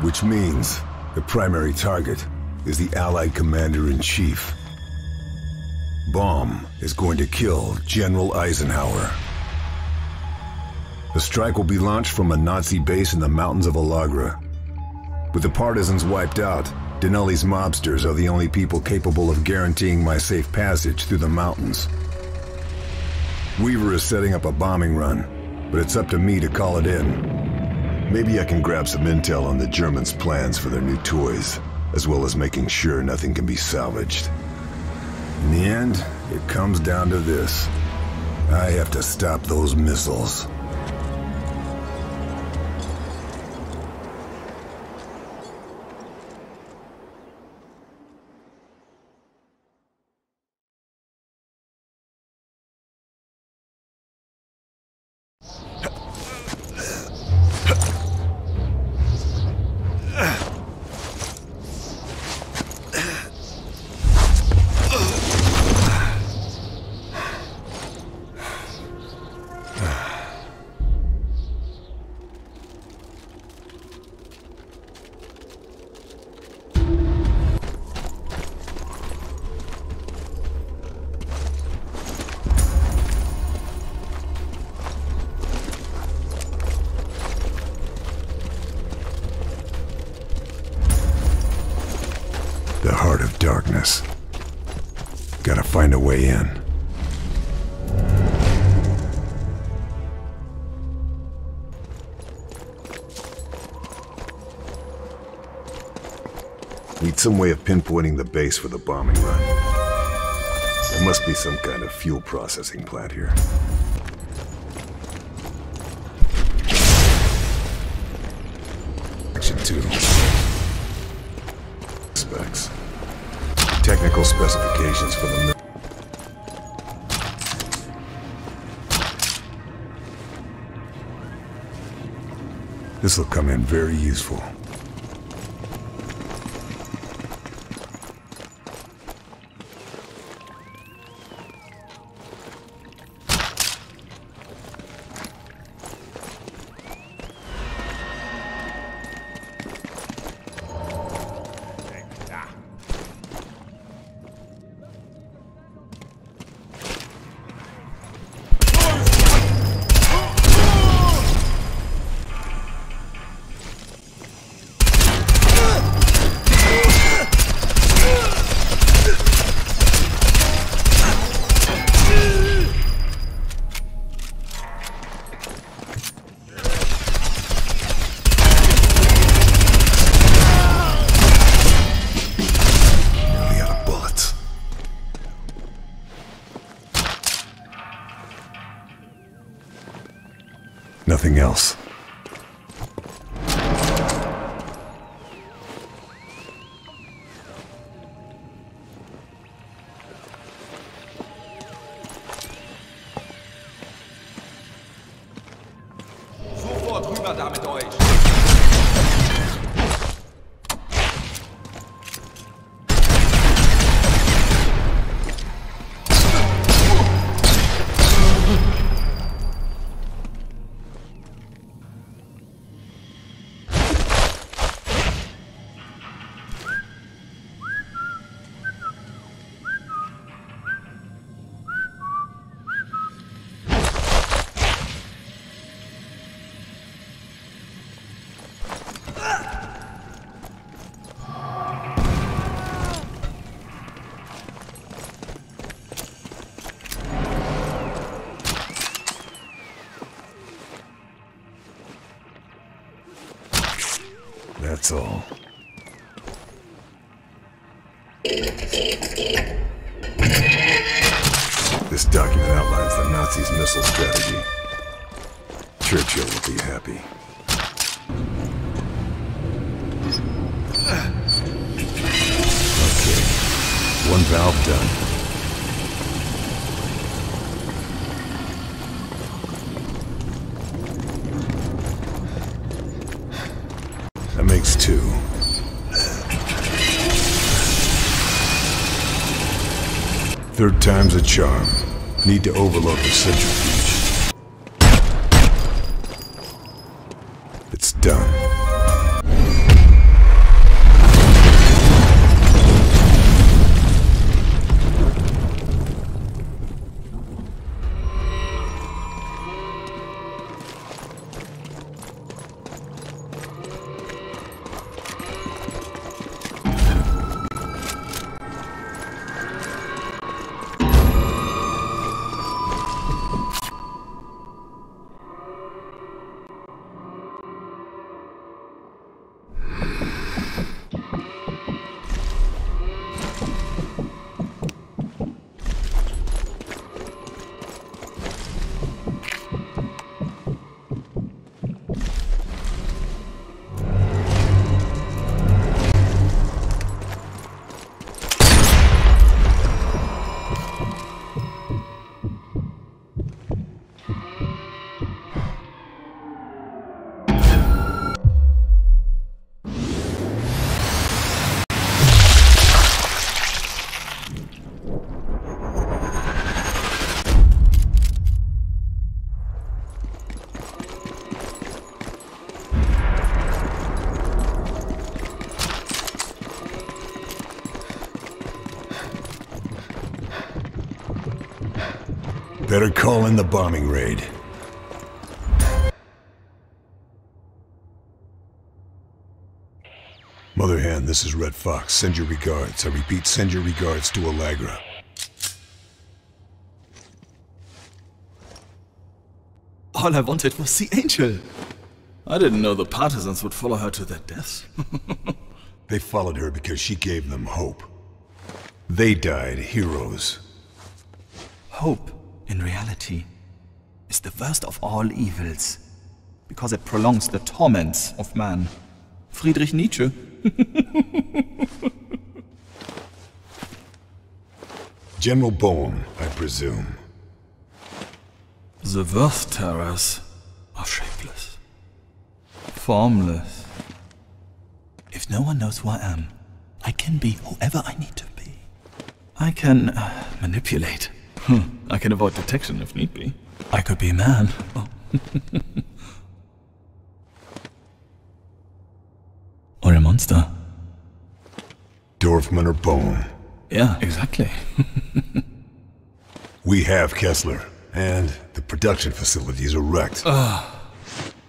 Which means the primary target is the Allied Commander-in-Chief. Bomb is going to kill General Eisenhower. The strike will be launched from a Nazi base in the mountains of Alagra. With the partisans wiped out, Denelli's mobsters are the only people capable of guaranteeing my safe passage through the mountains. Weaver is setting up a bombing run, but it's up to me to call it in. Maybe I can grab some intel on the Germans' plans for their new toys, as well as making sure nothing can be salvaged. In the end, it comes down to this. I have to stop those missiles. The heart of darkness. Gotta find a way in. Need some way of pinpointing the base for the bombing run. There must be some kind of fuel processing plant here. Section 2. Specs. Technical specifications for the... This will come in very useful. nothing else. Sofort rüber da mit euch! That's all. This document outlines the Nazis' missile strategy. Churchill will be happy. Okay, one valve done. That makes two. Third time's a charm. Need to overload the centrifuge. It's done. Better call in the bombing raid. Mother Hen, this is Red Fox. Send your regards. I repeat, send your regards to Allegra. All I wanted was the angel. I didn't know the partisans would follow her to their deaths. They followed her because she gave them hope. They died heroes. Hope, in reality, is the worst of all evils, because it prolongs the torments of man. Friedrich Nietzsche. General Bohm, I presume. The worst terrors are shapeless, formless. If no one knows who I am, I can be whoever I need to be. I can manipulate. I can avoid detection if need be. I could be a man. Oh. Or a monster. Dorfman or Bohm. Yeah, exactly. We have Kessler, and the production facilities are wrecked.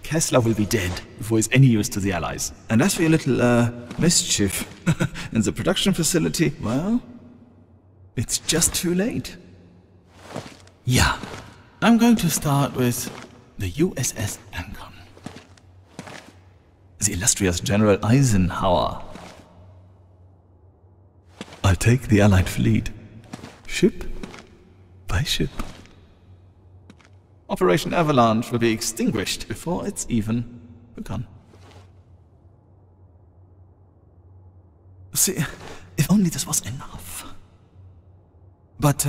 Kessler will be dead before he's any use to the Allies. And as for your little, mischief in the production facility, well, it's just too late. Yeah, I'm going to start with the USS Lincoln. The illustrious General Eisenhower. I'll take the Allied fleet, ship by ship. Operation Avalanche will be extinguished before it's even begun. See, if only this was enough. But,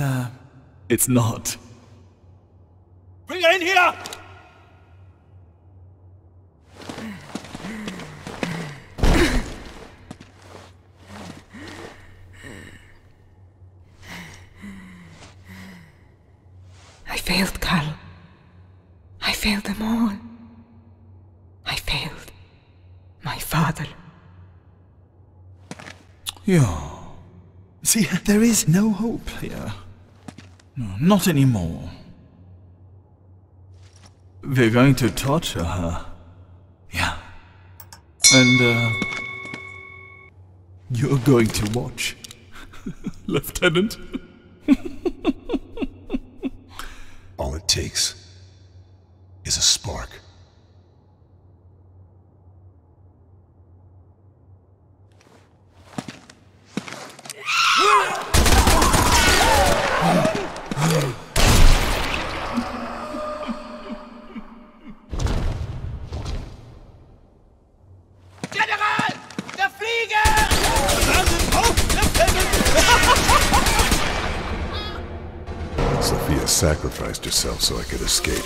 it's not. Bring her in here! I failed, Carl. I failed them all. I failed my father. Yeah. See, there is no hope here. No, not anymore. We're going to torture her. Yeah. And, you're going to watch. Lieutenant. All it takes is a spark. General! Der Flieger! Sophia sacrificed herself so I could escape.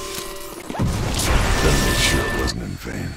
Then made sure it wasn't in vain.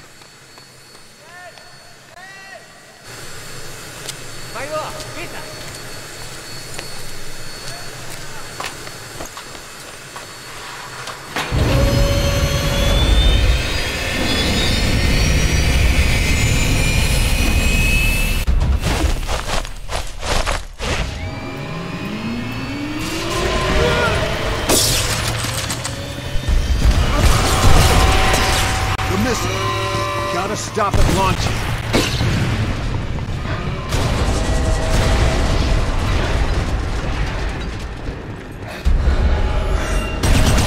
Gotta stop it launching.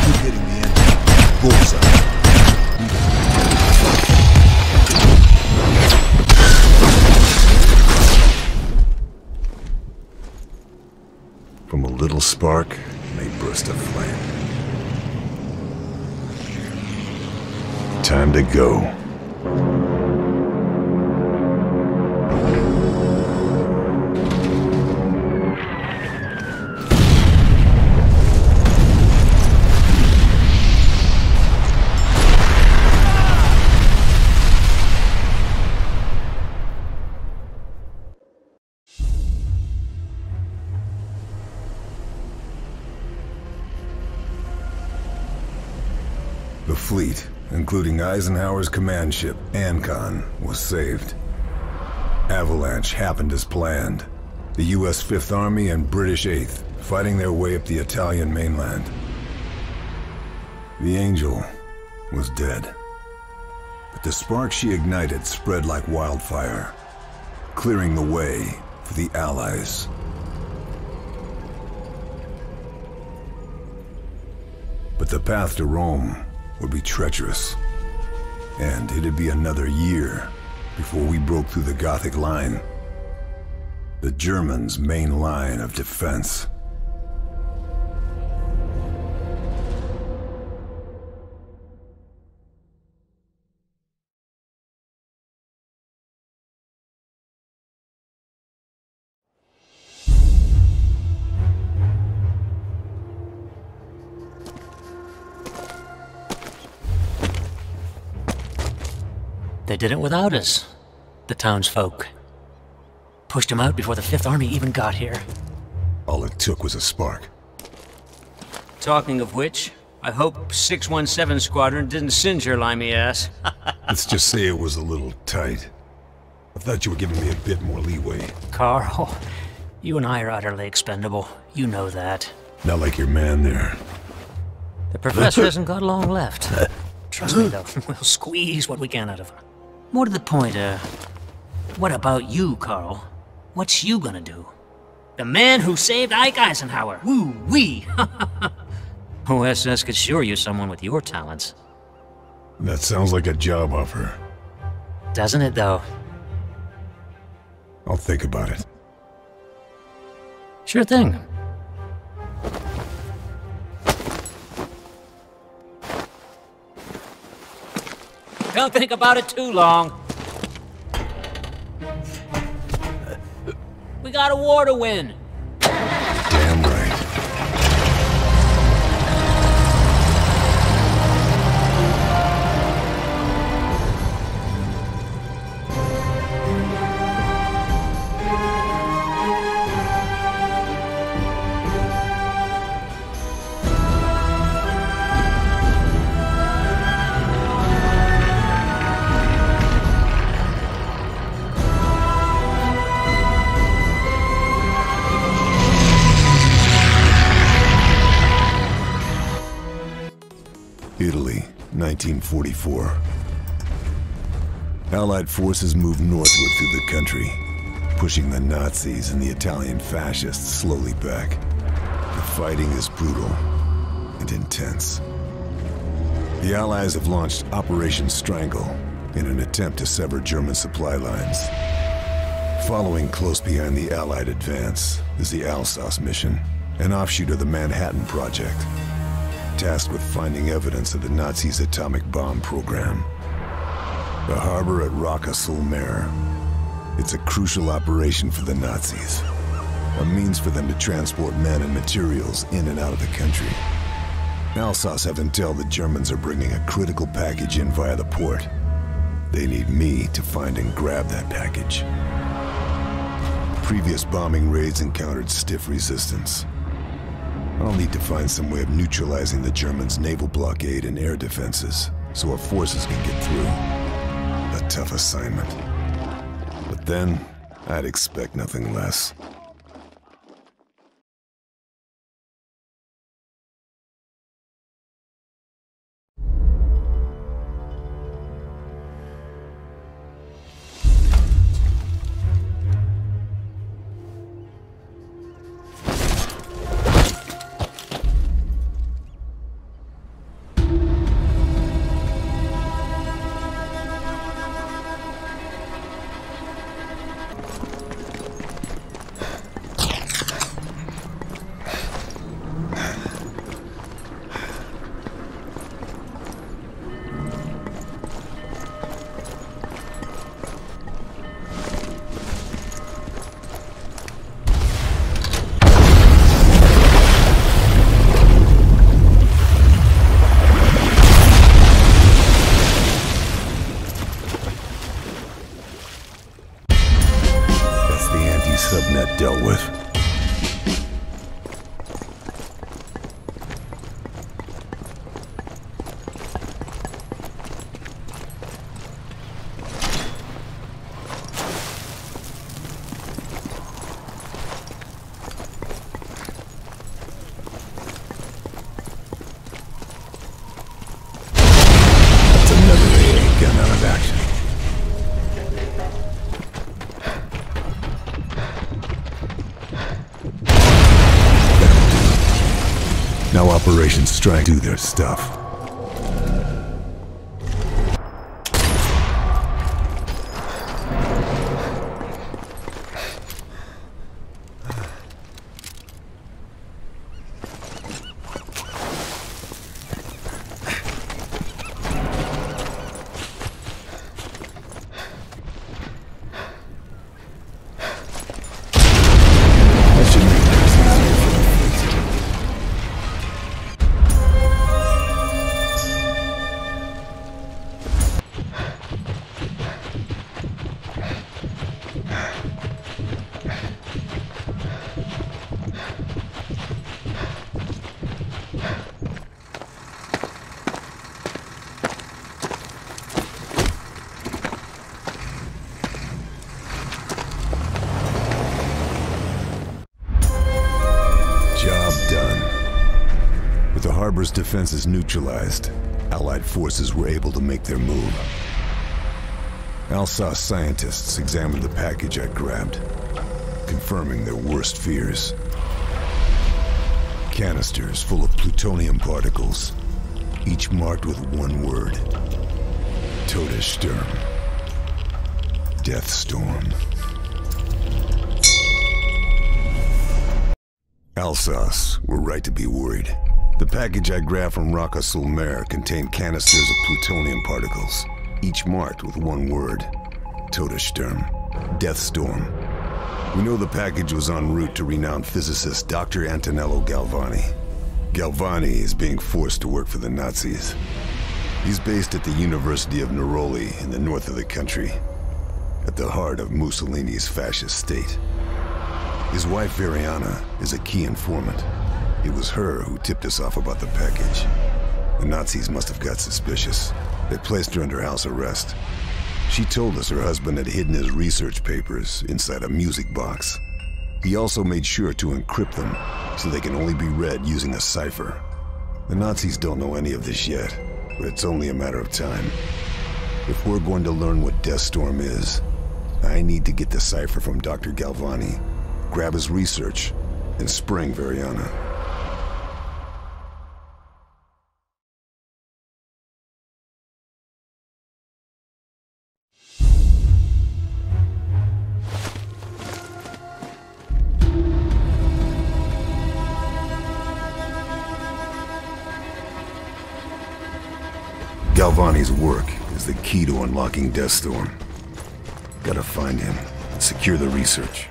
Keep hitting the end. Bullseye. From a little spark, may burst a flame. Time to go. The fleet, including Eisenhower's command ship, Ancon, was saved. Avalanche happened as planned. The US Fifth Army and British Eighth fighting their way up the Italian mainland. The Angel was dead. But the spark she ignited spread like wildfire, clearing the way for the Allies. But the path to Rome would be treacherous, and it'd be another year before we broke through the Gothic line, the Germans' main line of defense. They did it without us, the townsfolk. Pushed them out before the Fifth Army even got here. All it took was a spark. Talking of which, I hope 617 Squadron didn't singe your limey ass. Let's just say it was a little tight. I thought you were giving me a bit more leeway. Carl, you and I are utterly expendable. You know that. Not like your man there. The professor hasn't got long left. Trust me, though. We'll squeeze what we can out of him. More to the point, what about you, Carl? What's you gonna do? The man who saved Ike Eisenhower. Woo-wee! OSS could sure use someone with your talents. That sounds like a job offer. Doesn't it, though? I'll think about it. Sure thing. Don't think about it too long. We got a war to win. Damn right. Italy, 1944. Allied forces moved northward through the country, pushing the Nazis and the Italian fascists slowly back. The fighting is brutal and intense. The Allies have launched Operation Strangle in an attempt to sever German supply lines. Following close behind the Allied advance is the Alsace mission, an offshoot of the Manhattan Project, tasked with finding evidence of the Nazis' atomic bomb program. The harbor at Rocca-sul-Mare. It's a crucial operation for the Nazis, a means for them to transport men and materials in and out of the country. Alsace have intel the Germans are bringing a critical package in via the port. They need me to find and grab that package. Previous bombing raids encountered stiff resistance. I'll need to find some way of neutralizing the Germans' naval blockade and air defenses, so our forces can get through. A tough assignment. But then, I'd expect nothing less. Subnet dealt with. That's another AA gun out of action. Now Operation Strike do their stuff. The harbor's defenses neutralized, Allied forces were able to make their move. Alsace scientists examined the package I grabbed, confirming their worst fears. Canisters full of plutonium particles, each marked with one word: Todessturm. Death Storm. Alsace were right to be worried. The package I grabbed from Rocca-sul-Mare contained canisters of plutonium particles. each marked with one word: Todessturm, Death Storm. We know the package was en route to renowned physicist Dr. Antonello Galvani. Galvani is being forced to work for the Nazis. He's based at the University of Neroli in the north of the country, at the heart of Mussolini's fascist state. His wife, Veriana, is a key informant. It was her who tipped us off about the package. The Nazis must have got suspicious. They placed her under house arrest. She told us her husband had hidden his research papers inside a music box. He also made sure to encrypt them so they can only be read using a cipher. The Nazis don't know any of this yet, but it's only a matter of time. If we're going to learn what Death Storm is, I need to get the cipher from Dr. Galvani, grab his research, and spring Veriana. Galvani's work is the key to unlocking Death Storm. Gotta find him and secure the research.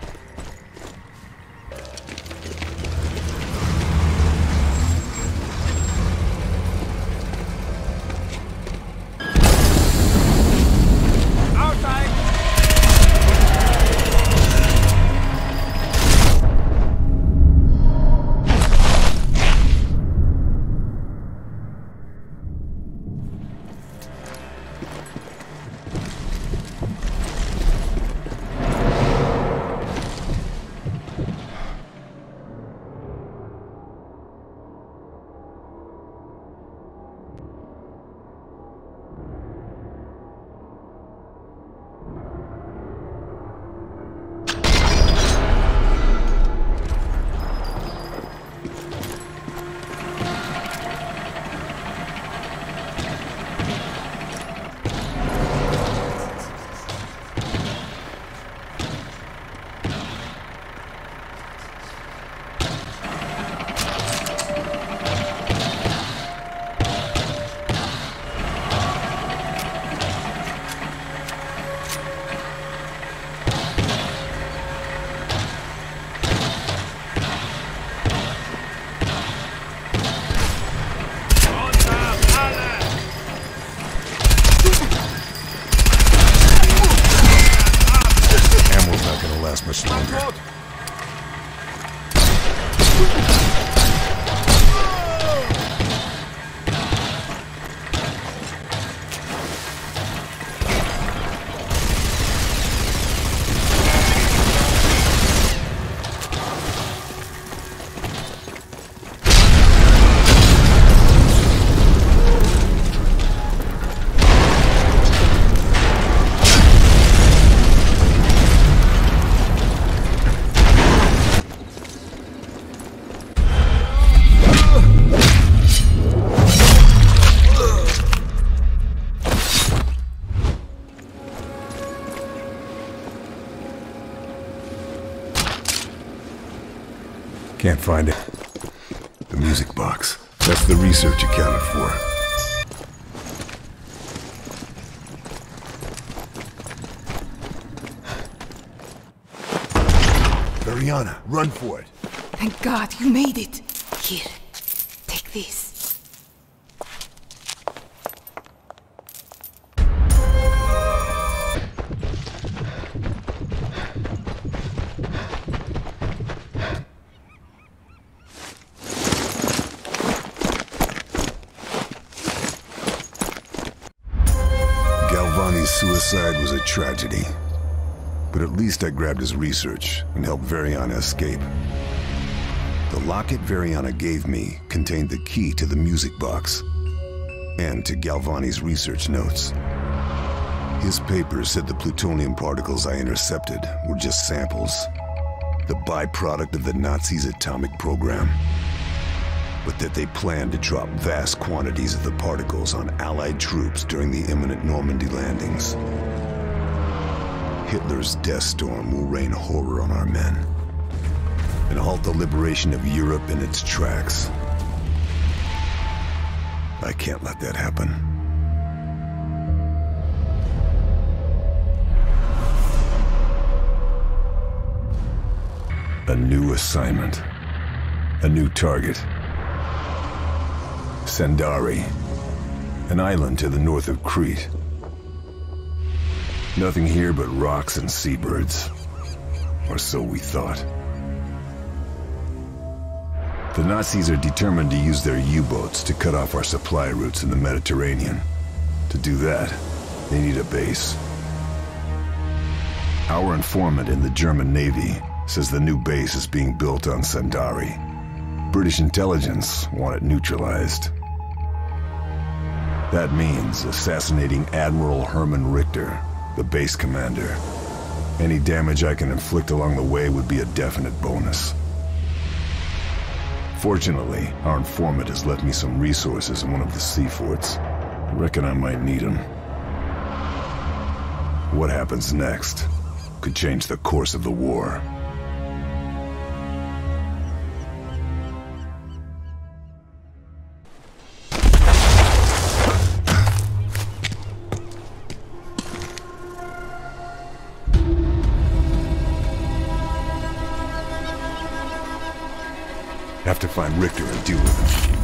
Much longer. Can't find it. The music box. That's the research accounted for. Veriana, run for it. Thank God you made it. Here, take this. Galvani's suicide was a tragedy. But at least I grabbed his research and helped Veriana escape. The locket Veriana gave me contained the key to the music box and to Galvani's research notes. His papers said the plutonium particles I intercepted were just samples, the byproduct of the Nazis' atomic program, but that they planned to drop vast quantities of the particles on Allied troops during the imminent Normandy landings. Hitler's Death Storm will rain horror on our men and halt the liberation of Europe in its tracks. I can't let that happen. A new assignment. A new target. Sendari. An island to the north of Crete. Nothing here but rocks and seabirds. Or so we thought. The Nazis are determined to use their U-boats to cut off our supply routes in the Mediterranean. To do that, they need a base. Our informant in the German Navy says the new base is being built on Sendari. British intelligence want it neutralized. That means assassinating Admiral Hermann Richter, the base commander. Any damage I can inflict along the way would be a definite bonus. Fortunately, our informant has left me some resources in one of the sea forts. I reckon I might need them. What happens next could change the course of the war. Have to find Richter and deal with him.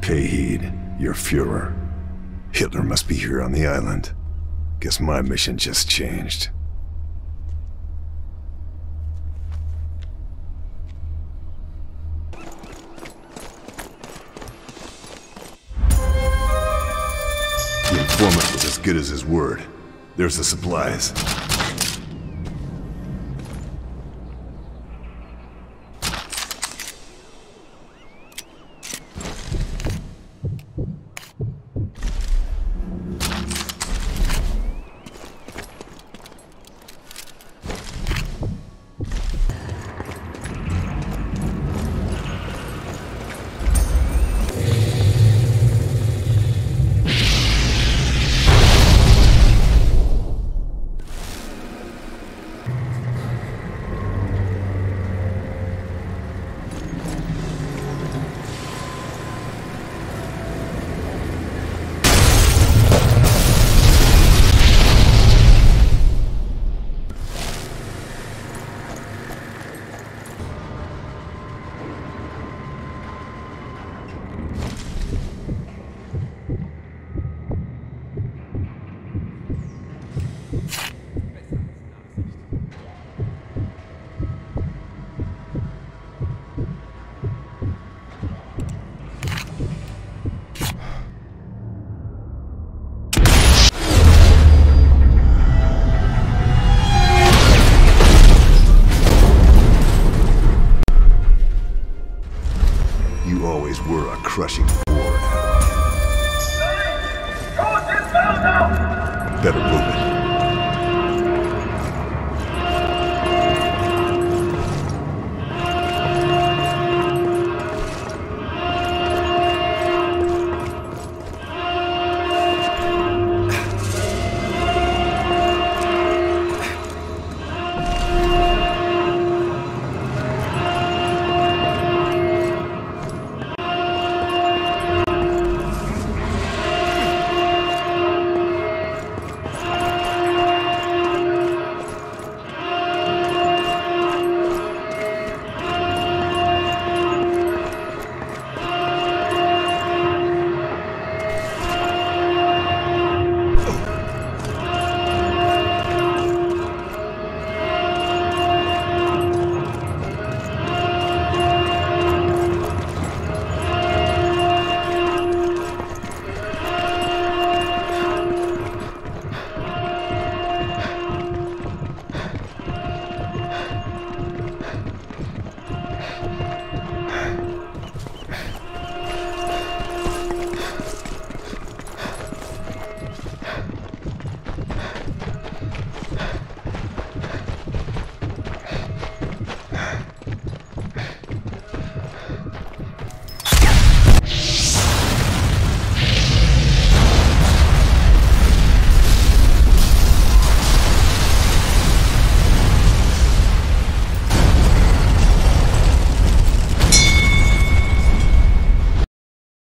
Pay heed, your Führer. Hitler must be here on the island. Guess my mission just changed. The informant was as good as his word. There's the supplies. You always were a crushing war. Better move it.